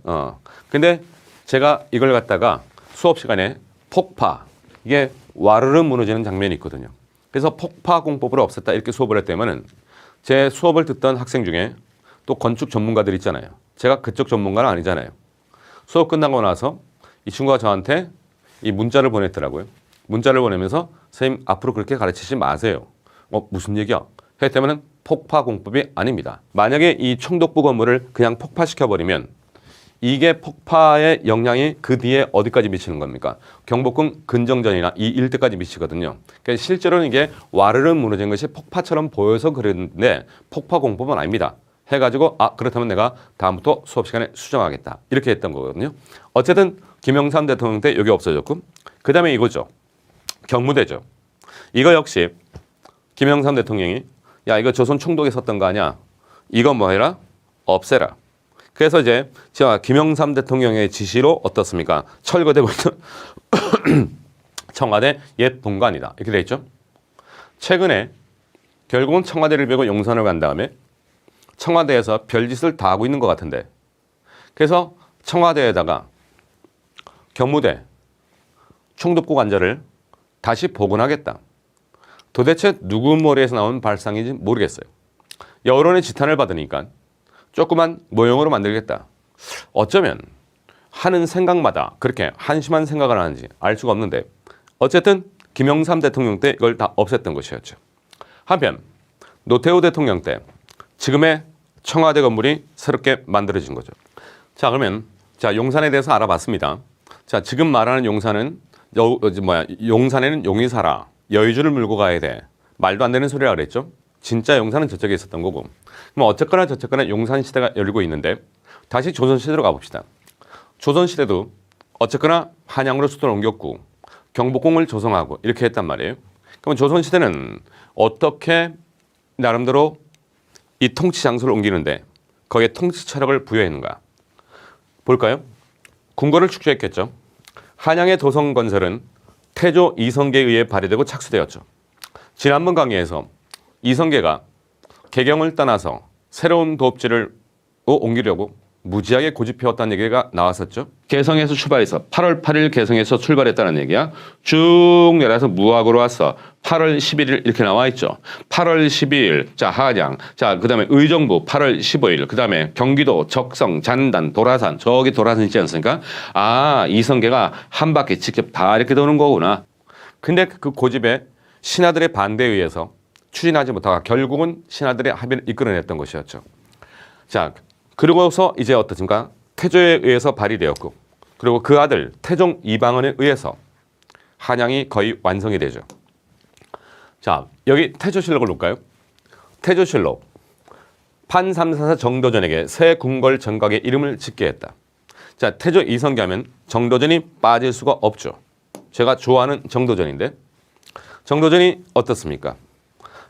근데 제가 이걸 갖다가 수업 시간에 폭파 이게 와르르 무너지는 장면이 있거든요. 그래서 폭파 공법으로 없앴다 이렇게 수업을 했다면은 제 수업을 듣던 학생 중에 또 건축 전문가들 있잖아요. 제가 그쪽 전문가는 아니잖아요. 수업 끝나고 나서 이 친구가 저한테 이 문자를 보냈더라고요. 문자를 보내면서 선생님 앞으로 그렇게 가르치지 마세요. 무슨 얘기야? 했다면 폭파 공법이 아닙니다. 만약에 이 총독부 건물을 그냥 폭파시켜버리면 이게 폭파의 영향이 그 뒤에 어디까지 미치는 겁니까? 경복궁 근정전이나 이 일대까지 미치거든요. 그러니까 실제로는 이게 와르르 무너진 것이 폭파처럼 보여서 그랬는데 폭파 공법은 아닙니다. 해가지고 그렇다면 내가 다음부터 수업 시간에 수정하겠다 이렇게 했던 거거든요. 어쨌든 김영삼 대통령 때 여기 없어졌고 그 다음에 이거죠. 경무대죠. 이거 역시 김영삼 대통령이 야 이거 조선 총독에 썼던 거 아니야. 이거 뭐 해라? 없애라. 그래서 이제 제가 김영삼 대통령의 지시로 어떻습니까? 철거되고 있는 청와대 옛 본관이다. 이렇게 돼 있죠. 최근에 결국은 청와대를 베고 용산을 간 다음에 청와대에서 별짓을 다 하고 있는 것 같은데 그래서 청와대에다가 경무대 총독부 관절을 다시 복원하겠다. 도대체 누구 머리에서 나온 발상인지 모르겠어요. 여론의 지탄을 받으니까 조그만 모형으로 만들겠다. 어쩌면 하는 생각마다 그렇게 한심한 생각을 하는지 알 수가 없는데 어쨌든 김영삼 대통령 때 이걸 다 없앴던 것이었죠. 한편 노태우 대통령 때 지금의 청와대 건물이 새롭게 만들어진 거죠. 자 그러면 자 용산에 대해서 알아봤습니다. 자 지금 말하는 용산은 용산에는 용이 살아. 여의주를 물고 가야 돼. 말도 안 되는 소리라 그랬죠. 진짜 용산은 저쪽에 있었던 거고. 그럼 어쨌거나 저쨌거나 용산 시대가 열리고 있는데 다시 조선 시대로 가봅시다. 조선 시대도 어쨌거나 한양으로 수도를 옮겼고 경복궁을 조성하고 이렇게 했단 말이에요. 그럼 조선 시대는 어떻게 나름대로 이 통치 장소를 옮기는데 거기에 통치 철학을 부여했는가 볼까요? 궁궐을 축소했겠죠. 한양의 도성 건설은 태조 이성계에 의해 발휘되고 착수되었죠. 지난번 강의에서 이성계가 개경을 떠나서 새로운 도읍지를 옮기려고 무지하게 고집해왔다는 얘기가 나왔었죠. 개성에서 출발해서 8월 8일 개성에서 출발했다는 얘기야. 쭉 내려서 무학으로 왔어. 8월 11일 이렇게 나와 있죠. 8월 12일 자 한양 자 그다음에 의정부 8월 15일 그다음에 경기도 적성 잔단 도라산 저기 도라산 있지 않습니까? 이성계가 한 바퀴 직접 다 이렇게 도는 거구나. 근데 그 고집에 신하들의 반대에 의해서 추진하지 못하고 결국은 신하들의 합의를 이끌어냈던 것이었죠. 자 그리고서 이제 어떻습니까? 태조에 의해서 발휘되었고 그리고 그 아들 태종 이방원에 의해서 한양이 거의 완성이 되죠. 자 여기 태조실록을 볼까요? 태조실록 판삼사사 정도전에게 새 궁궐 정각의 이름을 짓게 했다. 자 태조 이성계 하면 정도전이 빠질 수가 없죠. 제가 좋아하는 정도전인데 정도전이 어떻습니까?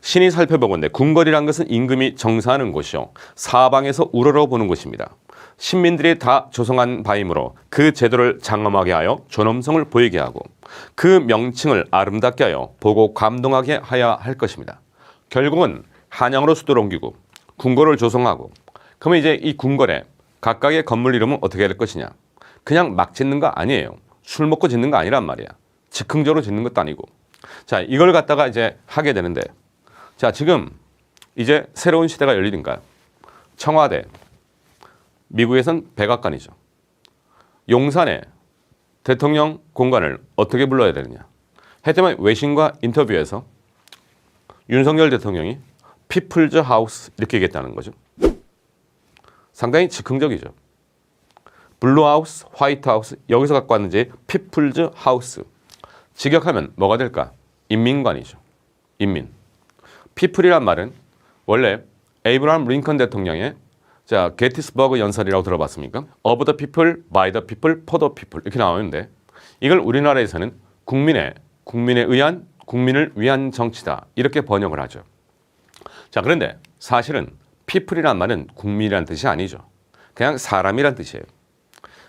신이 살펴보건대 궁궐이란 것은 임금이 정사하는 곳이요 사방에서 우러러보는 곳입니다. 신민들이 다 조성한 바이므로 그 제도를 장엄하게 하여 존엄성을 보이게 하고 그 명칭을 아름답게 하여 보고 감동하게 하여야 할 것입니다. 결국은 한양으로 수도를 옮기고 궁궐을 조성하고 그러면 이제 이 궁궐에 각각의 건물 이름은 어떻게 될 것이냐. 그냥 막 짓는 거 아니에요. 술 먹고 짓는 거 아니란 말이야. 즉흥적으로 짓는 것도 아니고. 자, 이걸 갖다가 이제 하게 되는데 자, 지금 이제 새로운 시대가 열리니까요. 청와대, 미국에선 백악관이죠. 용산에 대통령 공간을 어떻게 불러야 되느냐. 했더니 외신과 인터뷰에서 윤석열 대통령이 피플즈 하우스 이렇게 얘기했다는 거죠. 상당히 즉흥적이죠. 블루 하우스, 화이트 하우스 여기서 갖고 왔는지 피플즈 하우스. 직역하면 뭐가 될까? 인민관이죠. 인민. 피플이란 말은 원래 에이브라함 링컨 대통령의 자 게티스버그 연설이라고 들어봤습니까? Of the people, by the people, for the people 이렇게 나오는데 이걸 우리나라에서는 국민에 의한 국민을 위한 정치다 이렇게 번역을 하죠. 자 그런데 사실은 people이란 말은 국민이란 뜻이 아니죠. 그냥 사람이란 뜻이에요.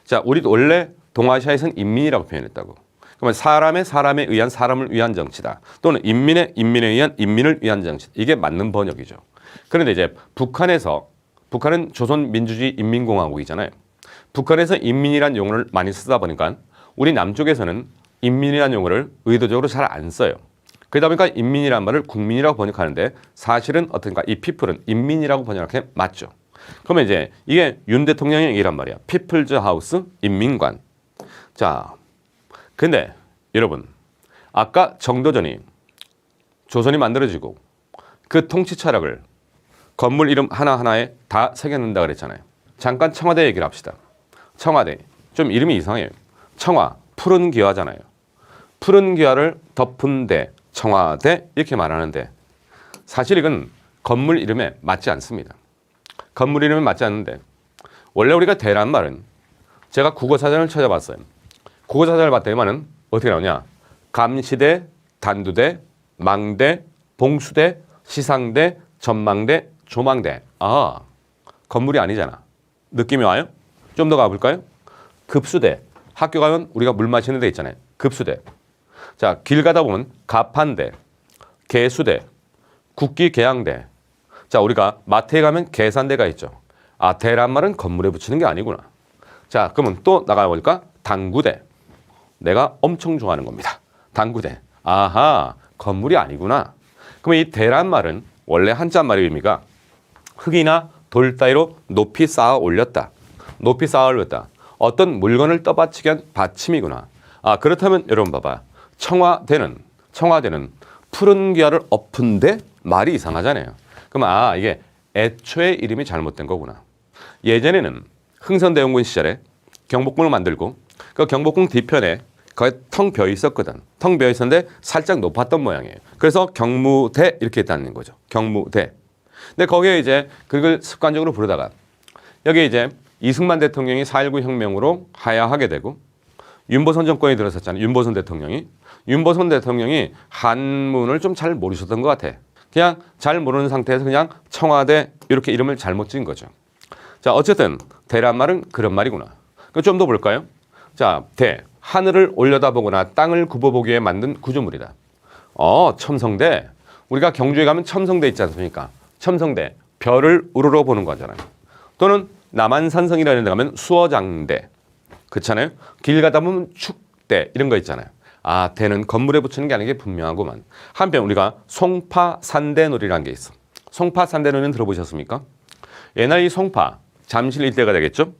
자 우리도 원래 동아시아에서는 인민이라고 표현했다고. 그러면 사람에 의한 사람을 위한 정치다. 또는 인민에 의한 인민을 위한 정치. 이게 맞는 번역이죠. 그런데 이제 북한은 조선민주주의 인민공화국이잖아요. 북한에서 인민이란 용어를 많이 쓰다 보니까 우리 남쪽에서는 인민이란 용어를 의도적으로 잘 안 써요. 그러다 보니까 인민이란 말을 국민이라고 번역하는데 사실은 어떤가 이 피플은 인민이라고 번역하는 게 맞죠. 그러면 이제 이게 윤 대통령의 얘기란 말이야. 피플즈 하우스 인민관. 자, 근데 여러분 아까 정도전이 조선이 만들어지고 그 통치 철학을 건물 이름 하나하나에 다 새겨놓는다 그랬잖아요. 잠깐 청와대 얘기를 합시다. 청와대 좀 이름이 이상해요. 청와 푸른 기와잖아요. 푸른 기와를 덮은 데 청와대 이렇게 말하는데 사실 이건 건물 이름에 맞지 않습니다. 건물 이름에 맞지 않는데 원래 우리가 대란 말은 제가 국어사전을 찾아봤어요. 국어사전을 봤더니만은 어떻게 나오냐. 감시대, 단두대, 망대, 봉수대, 시상대, 전망대, 조망대. 아, 건물이 아니잖아. 느낌이 와요? 좀 더 가볼까요? 급수대. 학교 가면 우리가 물 마시는 데 있잖아요. 급수대. 자, 길 가다 보면 가판대, 개수대, 국기계양대. 자, 우리가 마트에 가면 계산대가 있죠. 아, 대란 말은 건물에 붙이는 게 아니구나. 자, 그러면 또 나가볼까? 당구대. 내가 엄청 좋아하는 겁니다. 당구대. 아하, 건물이 아니구나. 그러면 이 대란 말은 원래 한자말의 의미가 흙이나 돌 따위로 높이 쌓아 올렸다. 높이 쌓아 올렸다. 어떤 물건을 떠받치게 한 받침이구나. 아, 그렇다면 여러분 봐봐. 청와대는 푸른 기와를 엎은데 말이 이상하잖아요. 그럼 아, 이게 애초에 이름이 잘못된 거구나. 예전에는 흥선대원군 시절에 경복궁을 만들고 그 경복궁 뒤편에 거기 텅 비어 있었거든. 텅 비어 있었는데 살짝 높았던 모양이에요. 그래서 경무대 이렇게 했다는 거죠. 경무대. 근데 거기에 이제 그걸 습관적으로 부르다가 여기 이제 이승만 대통령이 4.19 혁명으로 하야하게 되고 윤보선 정권이 들어섰잖아요. 윤보선 대통령이 한문을 좀 잘 모르셨던 것 같아. 그냥 잘 모르는 상태에서 그냥 청와대 이렇게 이름을 잘못 지은 거죠. 자, 어쨌든 대란 말은 그런 말이구나. 좀 더 볼까요? 자, 대. 하늘을 올려다보거나 땅을 굽어보기에 만든 구조물이다. 첨성대. 우리가 경주에 가면 첨성대 있지 않습니까? 첨성대. 별을 우러러 보는 거잖아요. 또는 남한산성이라는 데 가면 수어장대. 그렇잖아요. 길 가다 보면 축대 이런 거 있잖아요. 아, 대는 건물에 붙이는 게 아닌 게 분명하구만. 한편 우리가 송파산대놀이라는 게 있어. 송파산대놀이는 들어보셨습니까? 옛날 이 송파, 잠실 일대가 되겠죠?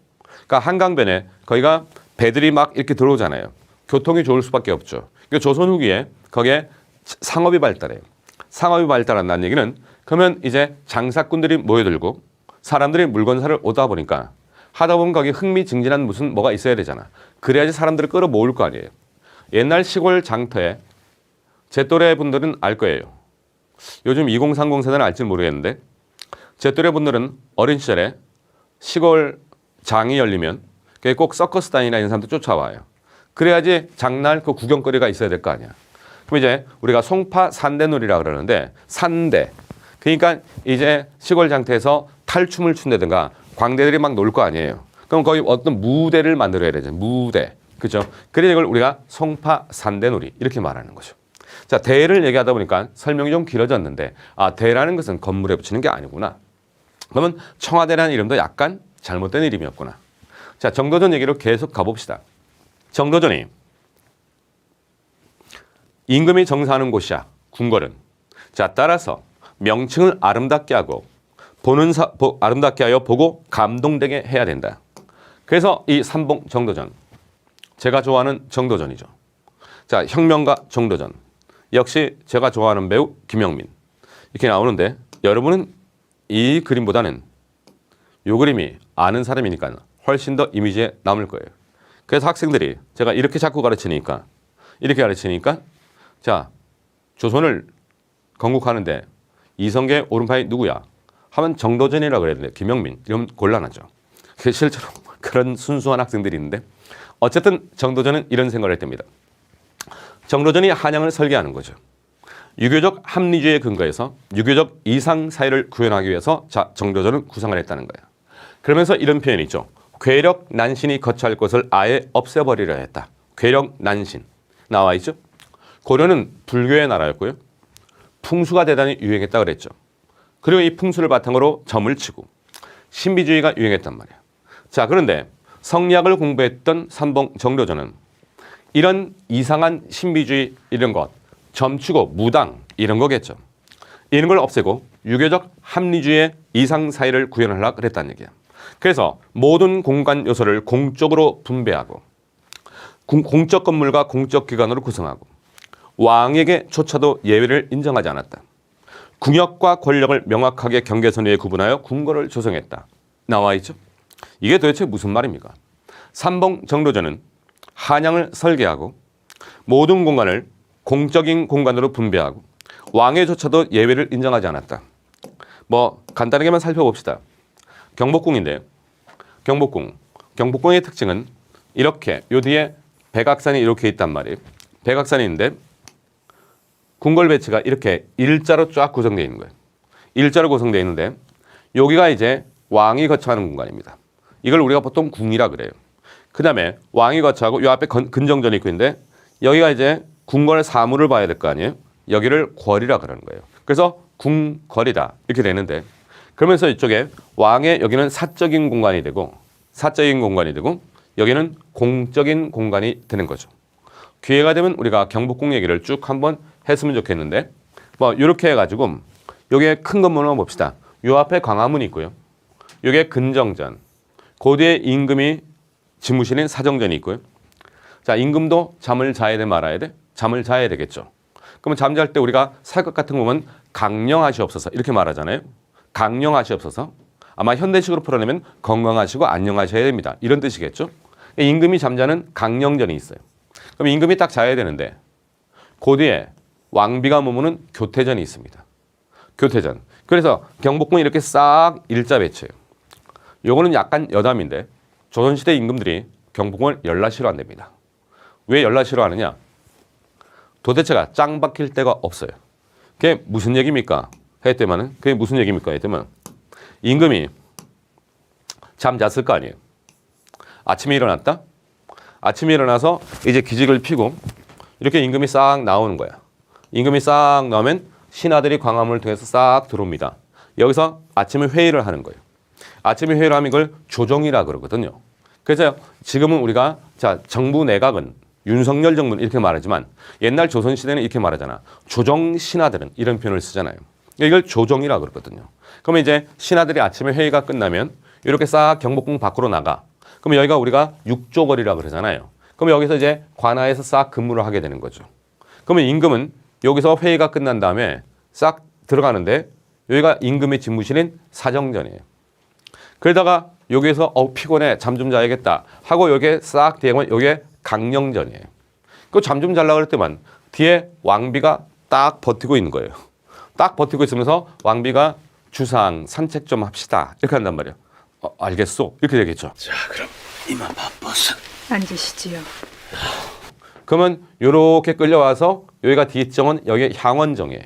그러니까 한강변에 거기가 배들이 막 이렇게 들어오잖아요. 교통이 좋을 수밖에 없죠. 그러니까 조선 후기에 거기에 상업이 발달해요. 상업이 발달한다는 얘기는 그러면 이제 장사꾼들이 모여들고 사람들이 물건사를 오다 보니까 하다 보면 거기 흥미진진한 무슨 뭐가 있어야 되잖아. 그래야지 사람들을 끌어모을 거 아니에요. 옛날 시골 장터에 제 또래 분들은 알 거예요. 요즘 2030 세대는 알지는 모르겠는데 제 또래 분들은 어린 시절에 시골 장이 열리면 꼭 서커스 단이나 이런 사람들 쫓아와요. 그래야지 장날 그 구경거리가 있어야 될 거 아니야. 그럼 이제 우리가 송파 산대놀이라 그러는데 산대. 그러니까 이제 시골 장터에서 탈춤을 춘다든가 광대들이 막 놀 거 아니에요. 그럼 거기 어떤 무대를 만들어야 되죠. 무대. 그죠? 그래서 이걸 우리가 송파 산대놀이 이렇게 말하는 거죠. 자, 대를 얘기하다 보니까 설명이 좀 길어졌는데 대라는 것은 건물에 붙이는 게 아니구나. 그러면 청와대라는 이름도 약간 잘못된 이름이었구나. 자, 정도전 얘기로 계속 가봅시다. 정도전이 임금이 정사하는 곳이야. 궁궐은. 자, 따라서 명칭을 아름답게 하고 아름답게 하여 보고 감동되게 해야 된다. 그래서 이 삼봉 정도전, 제가 좋아하는 정도전이죠. 자, 혁명가 정도전, 역시 제가 좋아하는 배우 김영민 이렇게 나오는데 여러분은 이 그림보다는 이 그림이 아는 사람이니까 훨씬 더 이미지에 남을 거예요. 그래서 학생들이 제가 이렇게 자꾸 가르치니까 자, 조선을 건국하는데 이성계 오른팔이 누구야? 하면 정도전이라고 그래야 되는데 김영민 이러면 곤란하죠. 실제로 그런 순수한 학생들이 있는데 어쨌든 정도전은 이런 생각을 했답니다. 정도전이 한양을 설계하는 거죠. 유교적 합리주의에 근거해서 유교적 이상사회를 구현하기 위해서 자, 정도전은 구상을 했다는 거야. 그러면서 이런 표현이 있죠. 괴력 난신이 거처할 것을 아예 없애버리려 했다. 괴력 난신 나와 있죠. 고려는 불교의 나라였고요. 풍수가 대단히 유행했다 그랬죠. 그리고 이 풍수를 바탕으로 점을 치고 신비주의가 유행했단 말이야. 자, 그런데 성리학을 공부했던 삼봉 정도전은 이런 이상한 신비주의 이런 것, 점치고 무당 이런 거겠죠. 이런 걸 없애고 유교적 합리주의의 이상사회를 구현하려고 그랬다는 얘기야. 그래서 모든 공간 요소를 공적으로 분배하고 공적 건물과 공적 기관으로 구성하고 왕에게 조차도 예외를 인정하지 않았다. 궁역과 권력을 명확하게 경계선 위에 구분하여 궁궐을 조성했다. 나와 있죠. 이게 도대체 무슨 말입니까? 삼봉 정도전은 한양을 설계하고 모든 공간을 공적인 공간으로 분배하고 왕에조차도 예외를 인정하지 않았다. 뭐 간단하게만 살펴봅시다. 경복궁인데 경복궁의 특징은 이렇게 요 뒤에 백악산이 이렇게 있단 말이에요. 백악산이 있는데 궁궐 배치가 이렇게 일자로 쫙 구성되어 있는 거예요. 일자로 구성되어 있는데 여기가 이제 왕이 거처하는 공간입니다. 이걸 우리가 보통 궁이라 그래요. 그 다음에 왕이 거처하고 요 앞에 근정전이 있고 있는데 여기가 이제 궁궐 사무를 봐야 될 거 아니에요. 여기를 궐이라 그러는 거예요. 그래서 궁궐이다 이렇게 되는데 그러면서 이쪽에 왕의 여기는 사적인 공간이 되고 여기는 공적인 공간이 되는 거죠. 기회가 되면 우리가 경복궁 얘기를 쭉 한번 했으면 좋겠는데 뭐 이렇게 해가지고 여기에 큰 건물 한번 봅시다. 요 앞에 광화문이 있고요. 요게 근정전, 그 뒤에 임금이 집무실인 사정전이 있고요. 자, 임금도 잠을 자야 돼 말아야 돼? 잠을 자야 되겠죠. 그러면 잠잘 때 우리가 사극 같은 거 보면 강령하시옵소서 이렇게 말하잖아요. 강령하시옵소서. 아마 현대식으로 풀어내면 건강하시고 안녕하셔야 됩니다. 이런 뜻이겠죠. 임금이 잠자는 강령전이 있어요. 그럼 임금이 딱 자야 되는데 그 뒤에 왕비가 머무는 교태전이 있습니다. 교태전. 그래서 경복궁이 이렇게 싹 일자 배치예요. 요거는 약간 여담인데 조선시대 임금들이 경복궁을 열라 싫어한답니다. 왜 열라 싫어하느냐? 도대체가 짱 박힐 데가 없어요. 그게 무슨 얘기입니까? 했더니만은 그게 무슨 얘기입니까? 했더니만 임금이 잠 잤을 거 아니에요. 아침에 일어났다? 아침에 일어나서 이제 기직을 피고 이렇게 임금이 싹 나오는 거야. 임금이 싹 나오면 신하들이 광화문을 통해서 싹 들어옵니다. 여기서 아침에 회의를 하는 거예요. 아침에 회의를 하면 이걸 조정이라 그러거든요. 그래서 지금은 우리가 자 정부 내각은 윤석열 정부는 이렇게 말하지만 옛날 조선시대는 이렇게 말하잖아. 조정 신하들은 이런 표현을 쓰잖아요. 이걸 조정이라 그러거든요. 그러면 이제 신하들이 아침에 회의가 끝나면 이렇게 싹 경복궁 밖으로 나가. 그럼 여기가 우리가 육조거리라 그러잖아요. 그럼 여기서 이제 관하에서 싹 근무를 하게 되는 거죠. 그러면 임금은 여기서 회의가 끝난 다음에 싹 들어가는데 여기가 임금의 집무실인 사정전이에요. 그러다가 여기에서 피곤해 잠 좀 자야겠다 하고 여기에 싹 대면 여기에 강령전이에요. 그 잠 좀 자려고 할 때만 뒤에 왕비가 딱 버티고 있는 거예요. 딱 버티고 있으면서 왕비가 주상 산책 좀 합시다 이렇게 한단 말이에요. 알겠소 이렇게 되겠죠. 자, 그럼 이만 바빠서 앉으시지요. 그러면 이렇게 끌려와서 여기가 뒷정은 여기 향원정이에요.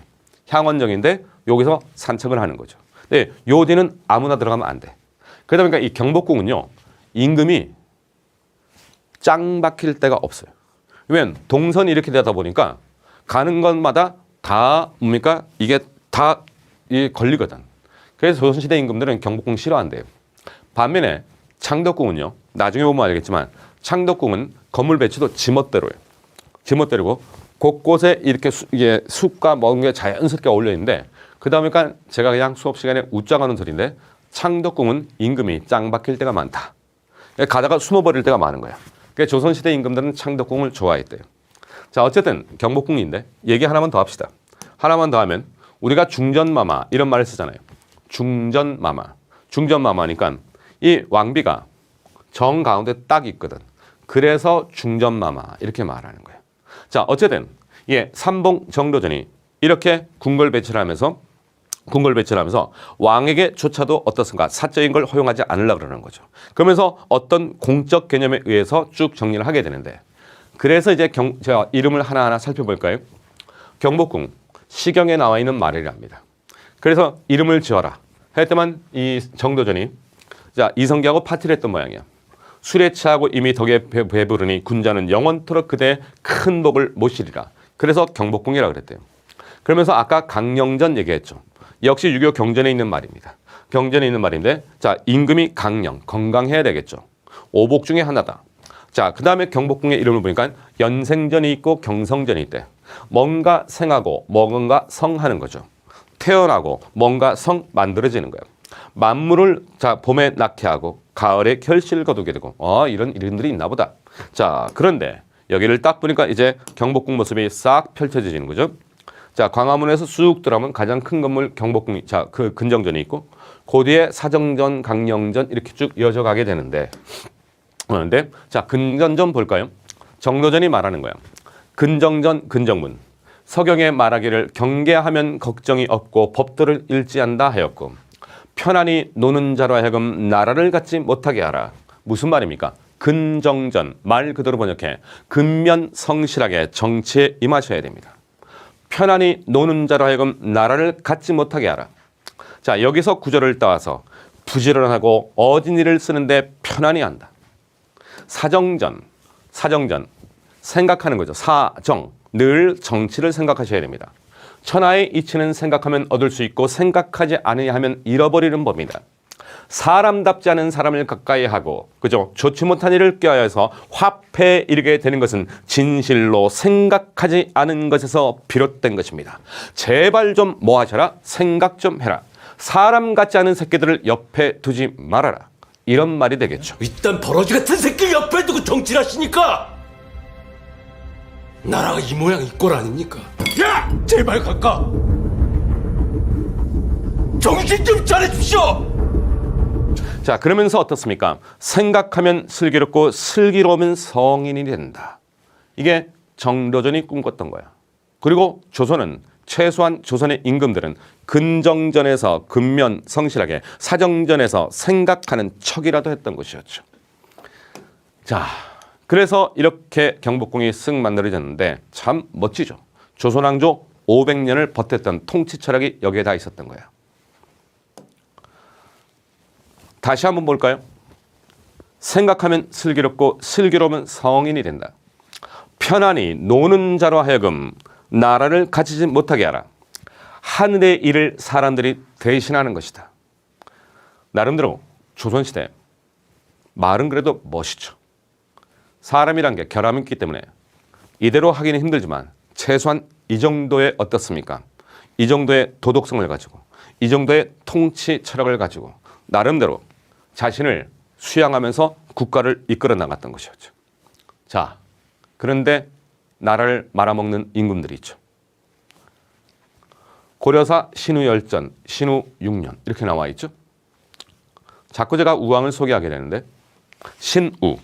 향원정인데 여기서 산책을 하는 거죠. 네, 요 뒤는 아무나 들어가면 안 돼. 그러다 보니까 이 경복궁은요, 임금이 짱 박힐 데가 없어요. 왜냐면 동선이 이렇게 되다 보니까 가는 것마다 다 뭡니까? 이게 다 걸리거든. 그래서 조선시대 임금들은 경복궁 싫어한대요. 반면에 창덕궁은요, 나중에 보면 알겠지만 창덕궁은 건물 배치도 지멋대로예요. 지멋대로고 곳곳에 이렇게 이게 숲과 먹은 게 자연스럽게 어울려 있는데, 그러다 보니까 제가 그냥 수업 시간에 웃자가는 소리인데, 창덕궁은 임금이 짱 박힐 때가 많다. 가다가 숨어버릴 때가 많은 거야. 그러니까 조선시대 임금들은 창덕궁을 좋아했대요. 자, 어쨌든 경복궁인데 얘기 하나만 더 합시다. 하나만 더 하면 우리가 중전마마 이런 말을 쓰잖아요. 중전마마. 중전마마니까 이 왕비가 정 가운데 딱 있거든. 그래서 중전마마 이렇게 말하는 거예요. 자, 어쨌든 삼봉 정도전이 이렇게 궁궐 배치를 하면서 왕에게조차도 어떻습니까? 사적인 걸 허용하지 않으려고 그러는 거죠. 그러면서 어떤 공적 개념에 의해서 쭉 정리를 하게 되는데, 그래서 이제 제가 이름을 하나하나 살펴볼까요? 경복궁 시경에 나와 있는 말이랍니다. 그래서 이름을 지어라 했더만 이 정도전이 자, 이성계하고 파티를 했던 모양이야. 술에 취하고 이미 덕에 배부르니 군자는 영원토록 그대의 큰 복을 못 실리라. 그래서 경복궁이라고 그랬대요. 그러면서 아까 강령전 얘기했죠. 역시 유교 경전에 있는 말입니다. 경전에 있는 말인데, 자, 임금이 강령, 건강해야 되겠죠. 오복 중에 하나다. 자, 그 다음에 경복궁의 이름을 보니까 연생전이 있고 경성전이 있대. 뭔가 생하고 뭔가 성하는 거죠. 태어나고 뭔가 성 만들어지는 거예요. 만물을 자 봄에 낳게 하고 가을에 결실을 거두게 되고 이런 이름들이 있나 보다. 자, 그런데 여기를 딱 보니까 이제 경복궁 모습이 싹 펼쳐지는 거죠. 자, 광화문에서 쑥 들어가면 가장 큰 건물 경복궁, 자, 그 근정전이 있고 그 뒤에 사정전, 강령전 이렇게 쭉 이어져 가게 되는데, 자, 근정전 볼까요? 정도전이 말하는 거야. 근정전, 근정문. 서경에 말하기를 경계하면 걱정이 없고 법도를 일지한다 하였고, 편안히 노는 자로 하여금 나라를 갖지 못하게 하라. 무슨 말입니까? 근정전, 말 그대로 번역해 근면 성실하게 정치에 임하셔야 됩니다. 편안히 노는 자로 하여금 나라를 갖지 못하게 하라. 자, 여기서 구절을 따와서 부지런하고 어진 일을 쓰는데 편안히 한다. 사정전, 생각하는 거죠. 사정, 늘 정치를 생각하셔야 됩니다. 천하의 이치는 생각하면 얻을 수 있고 생각하지 않으면 잃어버리는 법입니다. 사람답지 않은 사람을 가까이 하고, 그죠? 좋지 못한 일을 껴야해서 화폐에 이르게 되는 것은 진실로 생각하지 않은 것에서 비롯된 것입니다. 제발 좀 뭐 하셔라? 생각 좀 해라. 사람 같지 않은 새끼들을 옆에 두지 말아라. 이런 말이 되겠죠. 이딴 버러지 같은 새끼 옆에 두고 정치를 하시니까 나라가 이 모양 이 꼴 아닙니까? 야! 제발 가까! 정신 좀 차려주시오! 자, 그러면서 어떻습니까? 생각하면 슬기롭고 슬기로우면 성인이 된다. 이게 정도전이 꿈꿨던 거야. 그리고 조선은 최소한 조선의 임금들은 근정전에서 근면 성실하게, 사정전에서 생각하는 척이라도 했던 것이었죠. 자, 그래서 이렇게 경복궁이 쓱 만들어졌는데 참 멋지죠. 조선왕조 500년을 버텼던 통치 철학이 여기에 다 있었던 거야. 다시 한번 볼까요? 생각하면 슬기롭고 슬기로우면 성인이 된다. 편안히 노는 자로 하여금 나라를 가지지 못하게 하라. 하늘의 일을 사람들이 대신하는 것이다. 나름대로 조선시대 말은 그래도 멋있죠. 사람이란 게 결함이 있기 때문에 이대로 하기는 힘들지만 최소한 이 정도의 어떻습니까? 이 정도의 도덕성을 가지고 이 정도의 통치 철학을 가지고 나름대로 자신을 수양하면서 국가를 이끌어 나갔던 것이었죠. 자, 그런데 나라를 말아먹는 임금들이 있죠. 고려사 신우열전, 신우 6년 이렇게 나와 있죠. 자꾸 제가 우왕을 소개하게 되는데 신우,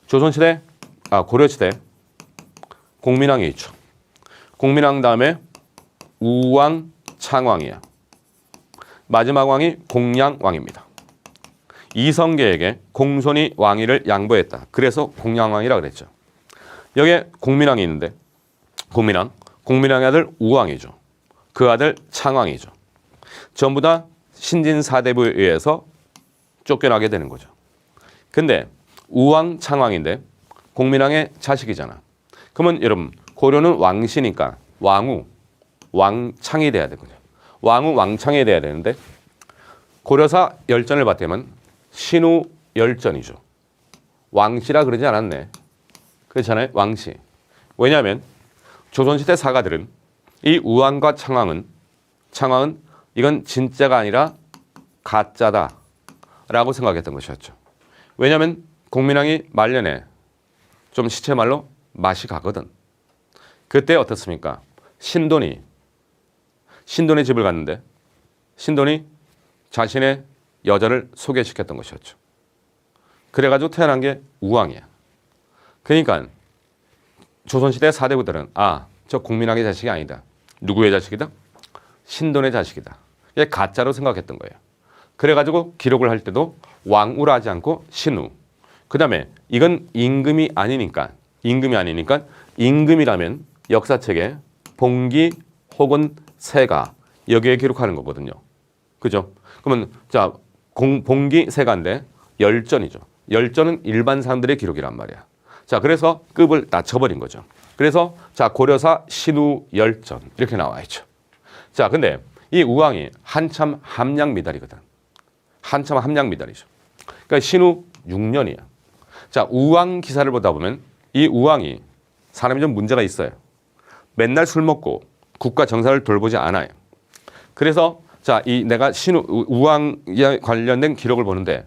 조선시대, 고려시대 공민왕이 있죠. 공민왕 다음에 우왕, 창왕이야. 마지막 왕이 공양왕입니다. 이성계에게 공손히 왕위를 양보했다. 그래서 공양왕이라고 그랬죠. 여기에 공민왕이 있는데 공민왕의 아들 우왕이죠. 그 아들 창왕이죠. 전부 다 신진사대부에 의해서 쫓겨나게 되는 거죠. 근데 우왕 창왕인데 공민왕의 자식이잖아. 그러면 여러분 고려는 왕시니까 왕후 왕창이 돼야 되거든요. 왕후 왕창이 돼야 되는데 고려사 열전을 봤다면 신후 열전이죠. 왕시라 그러지 않았네. 그렇잖아요. 왕시. 왜냐하면 조선시대 사가들은 이 우왕과 창왕은 이건 진짜가 아니라 가짜다 라고 생각했던 것이었죠. 왜냐하면 공민왕이 말년에 좀 시체말로 맛이 가거든. 그때 어떻습니까? 신돈이 집을 갔는데 신돈이 자신의 여자를 소개시켰던 것이었죠. 그래가지고 태어난 게 우왕이야. 그러니까 조선시대 사대부들은 저 공민왕의 자식이 아니다. 누구의 자식이다? 신돈의 자식이다. 이게 가짜로 생각했던 거예요. 그래가지고 기록을 할 때도 왕우라 하지 않고 신우. 그 다음에 이건 임금이 아니니까 임금이라면 역사책에 봉기 혹은 세가 여기에 기록하는 거거든요. 그죠? 그러면 자 봉기 세가인데 열전이죠. 열전은 일반 사람들의 기록이란 말이야. 자 그래서 급을 낮춰버린 거죠. 그래서 자 고려사 신우 열전 이렇게 나와 있죠. 자 근데 이 우왕이 한참 함량 미달이거든. 한참 함량 미달이죠. 그러니까 신우 6년이야. 자 우왕 기사를 보다 보면 이 우왕이 사람이 좀 문제가 있어요. 맨날 술 먹고 국가 정사를 돌보지 않아요. 그래서 자 이 내가 신우 우왕에 관련된 기록을 보는데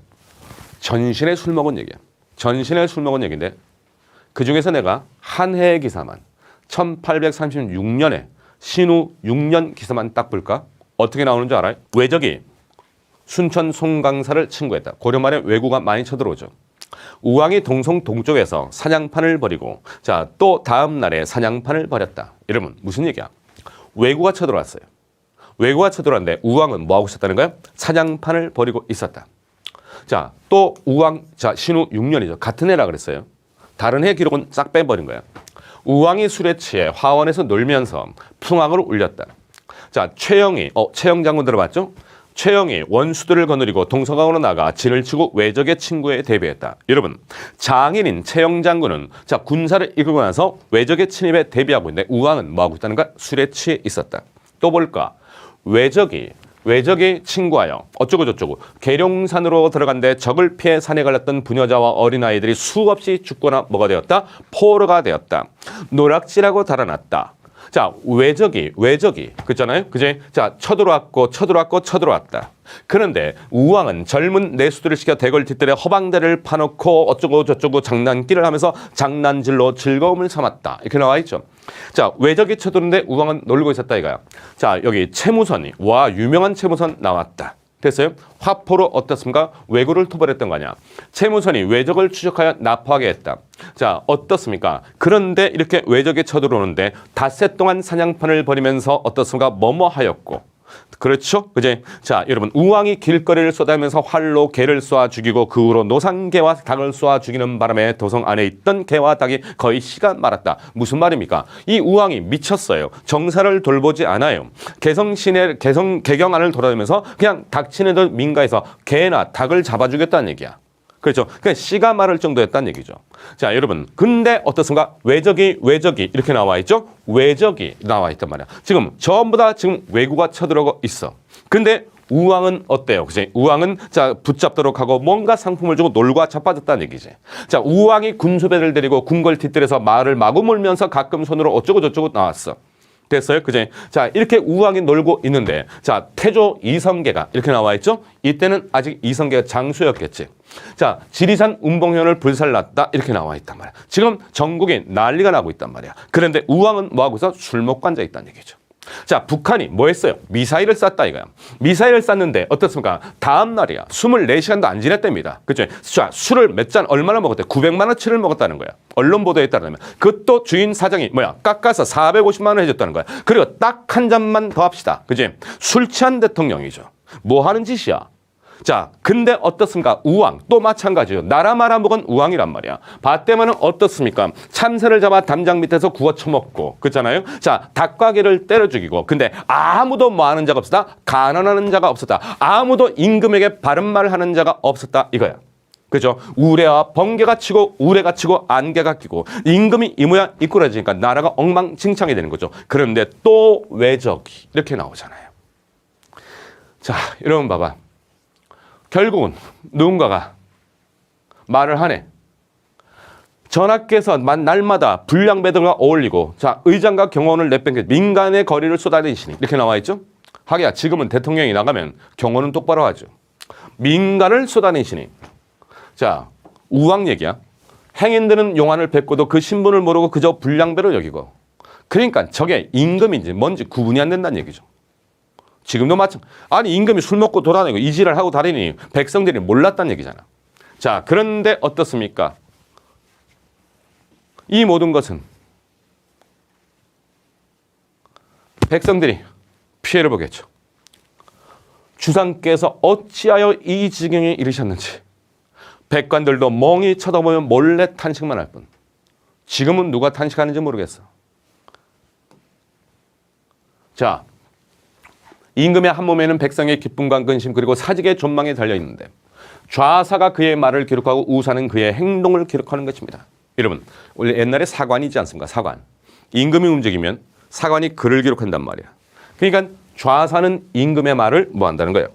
전신에 술 먹은 얘기야. 전신에 술 먹은 얘기인데 그 중에서 내가 한 해의 기사만 1836년에 신우 6년 기사만 딱 볼까? 어떻게 나오는 줄 알아요? 외적이 순천 송강사를 침공했다. 고려 말에 왜구가 많이 쳐들어오죠. 우왕이 동송 동쪽에서 사냥판을 벌이고 자 또 다음 날에 사냥판을 벌였다. 여러분 무슨 얘기야? 왜구가 쳐들어왔어요. 왜구가 쳐들어왔는데 우왕은 뭐하고 있었다는 거야? 사냥판을 벌이고 있었다. 자 또 우왕 자 신우 6년이죠. 같은 해라 그랬어요. 다른 해 기록은 싹 빼버린 거야. 우왕이 술에 취해 화원에서 놀면서 풍악을 울렸다. 자 최영이 최영 장군 들어봤죠? 최영이 원수들을 거느리고 동서강으로 나가 진을 치고 외적의 친구에 대비했다. 여러분 장인인 최영 장군은 자 군사를 이끌고 나서 외적의 침입에 대비하고 있는데 우왕은 뭐하고 있다는가? 술에 취해 있었다. 또 볼까? 외적이 친구하여 어쩌고저쩌고 계룡산으로 들어간데 적을 피해 산에 갈렸던 부녀자와 어린아이들이 수없이 죽거나 뭐가 되었다? 포로가 되었다. 노락질하고 달아났다. 자 외적이 그렇잖아요. 그제 자 쳐들어왔다. 그런데 우왕은 젊은 내수들을 시켜 대궐 뒷뜰에 허방대를 파놓고 어쩌고 저쩌고 장난기를 하면서 장난질로 즐거움을 삼았다. 이렇게 나와 있죠. 자 외적이 쳐들었는데 우왕은 놀고 있었다 이거야. 자 여기 채무선이 와 유명한 채무선 나왔다. 됐어요? 화포로 어떻습니까? 왜구를 토벌했던 거 아니야. 채무선이 외적을 추적하여 납포하게 했다. 자 어떻습니까? 그런데 이렇게 외적이 쳐들어오는데 닷새 동안 사냥판을 벌이면서 어떻습니까? 뭐뭐하였고 그렇죠? 그제 자 여러분 우왕이 길거리를 쏘다면서 활로 개를 쏘아 죽이고 그 후로 노상개와 닭을 쏘아 죽이는 바람에 도성 안에 있던 개와 닭이 거의 씨가 말았다. 무슨 말입니까? 이 우왕이 미쳤어요. 정사를 돌보지 않아요. 개경안을 돌아다니면서 그냥 닥치는 민가에서 개나 닭을 잡아 죽였다는 얘기야. 그렇죠. 그러니까 씨가 마를 정도였다는 얘기죠. 자, 여러분. 근데 어떻습니까? 외적이 이렇게 나와 있죠? 외적이 나와 있단 말이야. 지금 전부 다 지금 왜구가 쳐들어오고 있어. 근데 우왕은 어때요? 그지? 우왕은 자 붙잡도록 하고 뭔가 상품을 주고 놀고 자빠졌다는 얘기지. 자, 우왕이 군수배를 데리고 궁궐 뒷뜰에서 말을 마구 몰면서 가끔 손으로 어쩌고 저쩌고 나왔어. 됐어요? 그제? 자, 이렇게 우왕이 놀고 있는데, 자, 태조 이성계가 이렇게 나와 있죠? 이때는 아직 이성계가 장수였겠지. 자, 지리산 운봉현을 불살랐다. 이렇게 나와 있단 말이야. 지금 전국에 난리가 나고 있단 말이야. 그런데 우왕은 뭐하고 있어? 술 먹고 앉아 있다는 얘기죠. 자, 북한이 뭐 했어요? 미사일을 쐈다 이거야. 미사일을 쐈는데 어떻습니까? 다음 날이야. 24시간도 안 지났답니다. 그죠? 자, 술을 몇 잔 얼마나 먹었대? 900만 원치를 먹었다는 거야. 언론 보도에 따르면. 그것도 주인 사장이 깎아서 450만 원 해줬다는 거야. 그리고 딱 한 잔만 더 합시다. 그지? 술 취한 대통령이죠. 뭐 하는 짓이야? 자, 근데 어떻습니까? 우왕 또 마찬가지예요. 나라 말아먹은 우왕이란 말이야. 밭대면은 어떻습니까? 참새를 잡아 담장 밑에서 구워 처먹고 그렇잖아요. 자, 닭과개를 때려 죽이고 근데 아무도 뭐 하는 자가 없었다. 간언하는 자가 없었다. 아무도 임금에게 바른 말을 하는 자가 없었다 이거야. 그죠? 우레와 번개가 치고 우레가 치고 안개가 끼고 임금이 이 모양 이꾸라지니까 나라가 엉망진창이 되는 거죠. 그런데 또 왜적이 이렇게 나오잖아요. 자, 여러분 봐봐. 결국은 누군가가 말을 하네. 전하께서 날마다 불량배들과 어울리고 자 의장과 경호원을 내팽개 민간의 거리를 쏟아내시니 이렇게 나와 있죠. 하기야 지금은 대통령이 나가면 경호는 똑바로 하죠. 민간을 쏟아내시니 자 우왕 얘기야. 행인들은 용안을 뵙고도 그 신분을 모르고 그저 불량배로 여기고 그러니까 저게 임금인지 뭔지 구분이 안 된다는 얘기죠. 지금도 아니 임금이 술 먹고 돌아다니고 이지랄 하고 다니니 백성들이 몰랐다는 얘기잖아. 자 그런데 어떻습니까? 이 모든 것은 백성들이 피해를 보겠죠. 주상께서 어찌하여 이 지경에 이르셨는지 백관들도 멍이 쳐다보면 몰래 탄식만 할 뿐. 지금은 누가 탄식하는지 모르겠어. 자, 임금의 한 몸에는 백성의 기쁨과 근심 그리고 사직의 존망이 달려있는데 좌사가 그의 말을 기록하고 우사는 그의 행동을 기록하는 것입니다. 여러분, 원래 옛날에 사관이 있지 않습니까? 사관. 임금이 움직이면 사관이 글을 기록한단 말이야. 그러니까 좌사는 임금의 말을 뭐 한다는 거예요?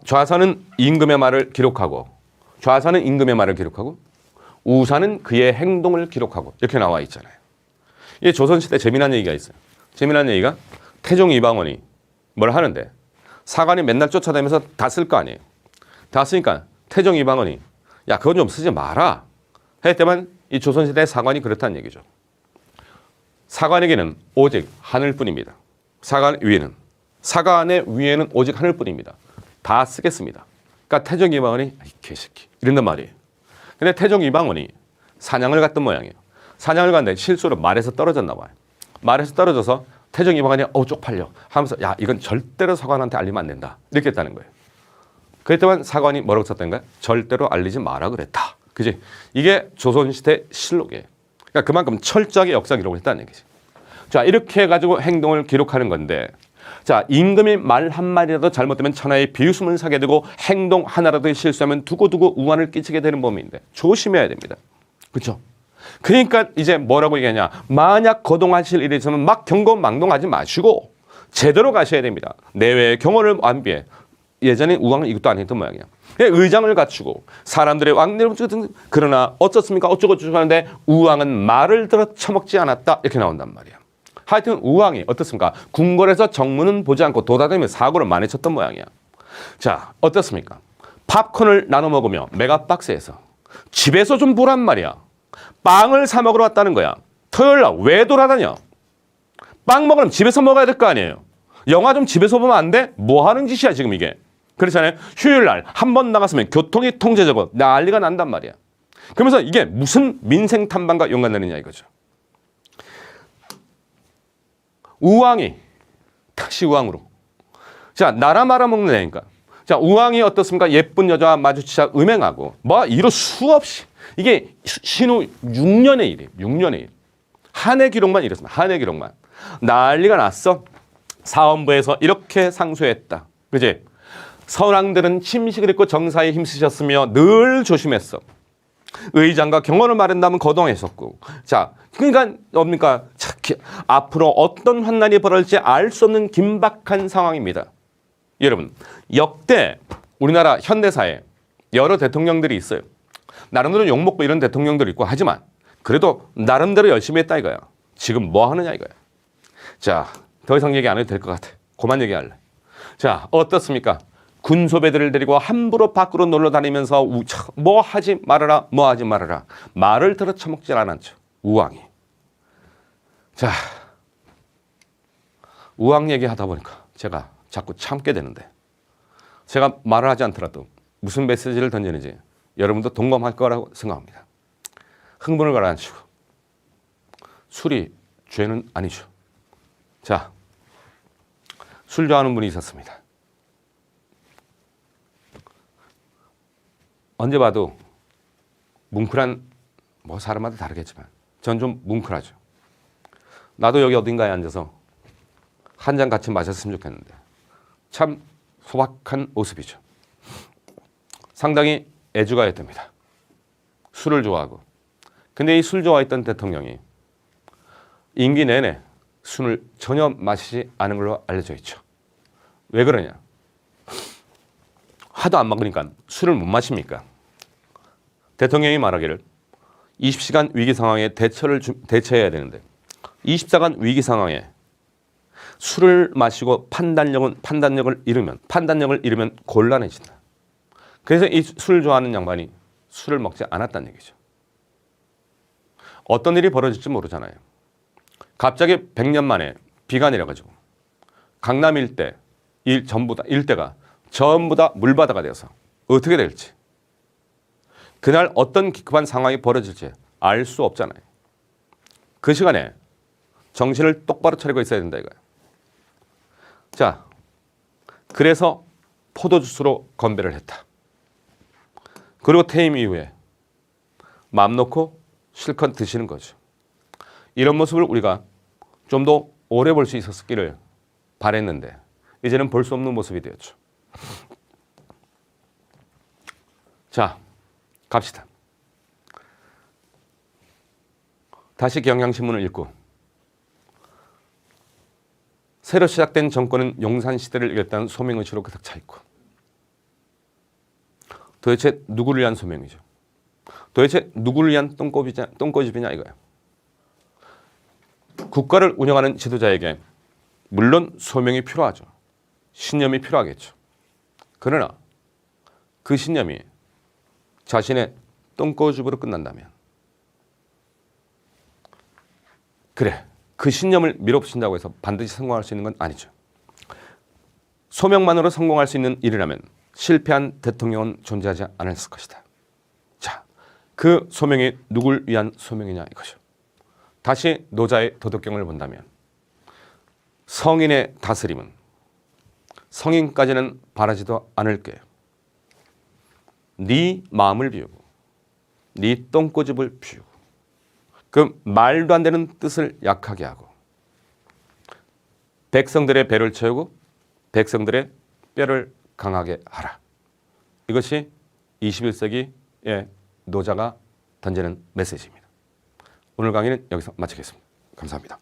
좌사는 임금의 말을 기록하고 좌사는 임금의 말을 기록하고 우사는 그의 행동을 기록하고 이렇게 나와 있잖아요. 이게 조선시대 재미난 얘기가 있어요. 재미난 얘기가 태종 이방원이 뭘 하는데 사관이 맨날 쫓아다니면서 다 쓸 거 아니에요. 다 쓰니까 태종 이방원이 야 그건 좀 쓰지 마라 했더만 이 조선시대 사관이 그렇다는 얘기죠. 사관에게는 오직 하늘뿐입니다. 사관의 위에는 오직 하늘뿐입니다. 다 쓰겠습니다. 그러니까 태종 이방원이 이 개새끼 이런단 말이에요. 근데 태종 이방원이 사냥을 갔던 모양이에요. 사냥을 갔는데 실수로 말에서 떨어졌나 봐요. 말에서 떨어져서 태종 이방원이 쪽팔려 하면서 야 이건 절대로 사관한테 알리면 안 된다 이렇게 했다는 거예요. 그랬더니 사관이 뭐라고 썼던가요? 절대로 알리지 마라 그랬다. 그지? 이게 조선시대 실록이에요. 그러니까 그만큼 철저하게 역사 기록을 했다는 얘기지. 자 이렇게 해가지고 행동을 기록하는 건데 자 임금이 말 한마디라도 잘못되면 천하의 비웃음을 사게 되고 행동 하나라도 실수하면 두고두고 우환을 끼치게 되는 법인데 조심해야 됩니다. 그렇죠? 그러니까 이제 뭐라고 얘기하냐. 만약 거동하실 일이 있으면 막 경거망동하지 마시고 제대로 가셔야 됩니다. 내외의 경호를 완비해. 예전에 우왕은 이것도 안 했던 모양이야. 의장을 갖추고 사람들의 왕래를 그러나 어쩌습니까? 어쩌고 저쩌고 하는데 우왕은 말을 들어 처먹지 않았다. 이렇게 나온단 말이야. 하여튼 우왕이 어떻습니까? 궁궐에서 정문은 보지 않고 돌아다니며 사고를 많이 쳤던 모양이야. 자, 어떻습니까? 팝콘을 나눠 먹으며 메가박스에서 집에서 좀 보란 말이야. 빵을 사 먹으러 왔다는 거야. 토요일날 왜 돌아다녀? 빵 먹으면 집에서 먹어야 될 거 아니에요. 영화 좀 집에서 보면 안 돼? 뭐 하는 짓이야 지금 이게. 그렇잖아요. 휴일날 한 번 나갔으면 교통이 통제되고 난리가 난단 말이야. 그러면서 이게 무슨 민생 탐방과 연관되느냐 이거죠. 우왕이 다시 우왕으로. 자 나라 말아먹는 애니까. 자 우왕이 어떻습니까? 예쁜 여자와 마주치자 음행하고 뭐 이럴 수 없이 이게 신후 6년의 일이에요. 6년의 일. 한 해 기록만 이랬습니다. 한 해 기록만. 난리가 났어. 사원부에서 이렇게 상소했다. 그지? 선왕들은 침식을 입고 정사에 힘쓰셨으며 늘 조심했어. 의장과 경호를 마련다면 거동했었고. 자, 그러니까 뭡니까? 앞으로 어떤 환난이 벌어질지 알 수 없는 긴박한 상황입니다. 여러분, 역대 우리나라 현대사에 여러 대통령들이 있어요. 나름대로 욕먹고 이런 대통령들이 있고 하지만 그래도 나름대로 열심히 했다 이거야. 지금 뭐 하느냐 이거야. 자, 더 이상 얘기 안 해도 될 것 같아. 그만 얘기할래. 자, 어떻습니까? 군소배들을 데리고 함부로 밖으로 놀러 다니면서 뭐 하지 말아라, 뭐 하지 말아라. 말을 들어 처먹질 않았죠. 우왕이. 자, 우왕 얘기하다 보니까 제가 자꾸 참게 되는데 제가 말을 하지 않더라도 무슨 메시지를 던지는지 여러분도 동감할 거라고 생각합니다. 흥분을 가라앉히고 술이 죄는 아니죠. 자, 술 좋아하는 분이 있었습니다. 언제 봐도 뭉클한 뭐 사람마다 다르겠지만 전 좀 뭉클하죠. 나도 여기 어딘가에 앉아서 한 잔 같이 마셨으면 좋겠는데 참 소박한 모습이죠. 상당히 애주가였답니다. 술을 좋아하고. 근데 이 술 좋아했던 대통령이 임기 내내 술을 전혀 마시지 않은 걸로 알려져 있죠. 왜 그러냐? 하도 안 먹으니까 술을 못 마십니까? 대통령이 말하기를 20시간 위기 상황에 대처해야 되는데 24시간 위기 상황에 술을 마시고 판단력을 잃으면 곤란해진다. 그래서 이 술 좋아하는 양반이 술을 먹지 않았다는 얘기죠. 어떤 일이 벌어질지 모르잖아요. 갑자기 100년 만에 비가 내려가지고 강남 일대가 전부 다 물바다가 되어서 어떻게 될지, 그날 어떤 기급한 상황이 벌어질지 알 수 없잖아요. 그 시간에 정신을 똑바로 차리고 있어야 된다 이거예요. 자, 그래서 포도주스로 건배를 했다. 그리고 퇴임 이후에 마음 놓고 실컷 드시는 거죠. 이런 모습을 우리가 좀 더 오래 볼 수 있었기를 바랬는데 이제는 볼 수 없는 모습이 되었죠. 자, 갑시다. 다시 경향신문을 읽고 새로 시작된 정권은 용산시대를 이겼다는 소명의식으로 가득 차 있고 도대체 누구를 위한 소명이죠? 도대체 누구를 위한 똥꼬집이냐 이거예요. 국가를 운영하는 지도자에게 물론 소명이 필요하죠. 신념이 필요하겠죠. 그러나 그 신념이 자신의 똥꼬집으로 끝난다면 그래, 그 신념을 밀어붙인다고 해서 반드시 성공할 수 있는 건 아니죠. 소명만으로 성공할 수 있는 일이라면 실패한 대통령은 존재하지 않았을 것이다. 자, 그 소명이 누굴 위한 소명이냐 이거죠. 다시 노자의 도덕경을 본다면 성인의 다스림은 성인까지는 바라지도 않을게. 네 마음을 비우고 네 똥꼬집을 비우고 그 말도 안 되는 뜻을 약하게 하고 백성들의 배를 채우고 백성들의 뼈를 강하게 하라. 이것이 21세기의 노자가 던지는 메시지입니다. 오늘 강의는 여기서 마치겠습니다. 감사합니다.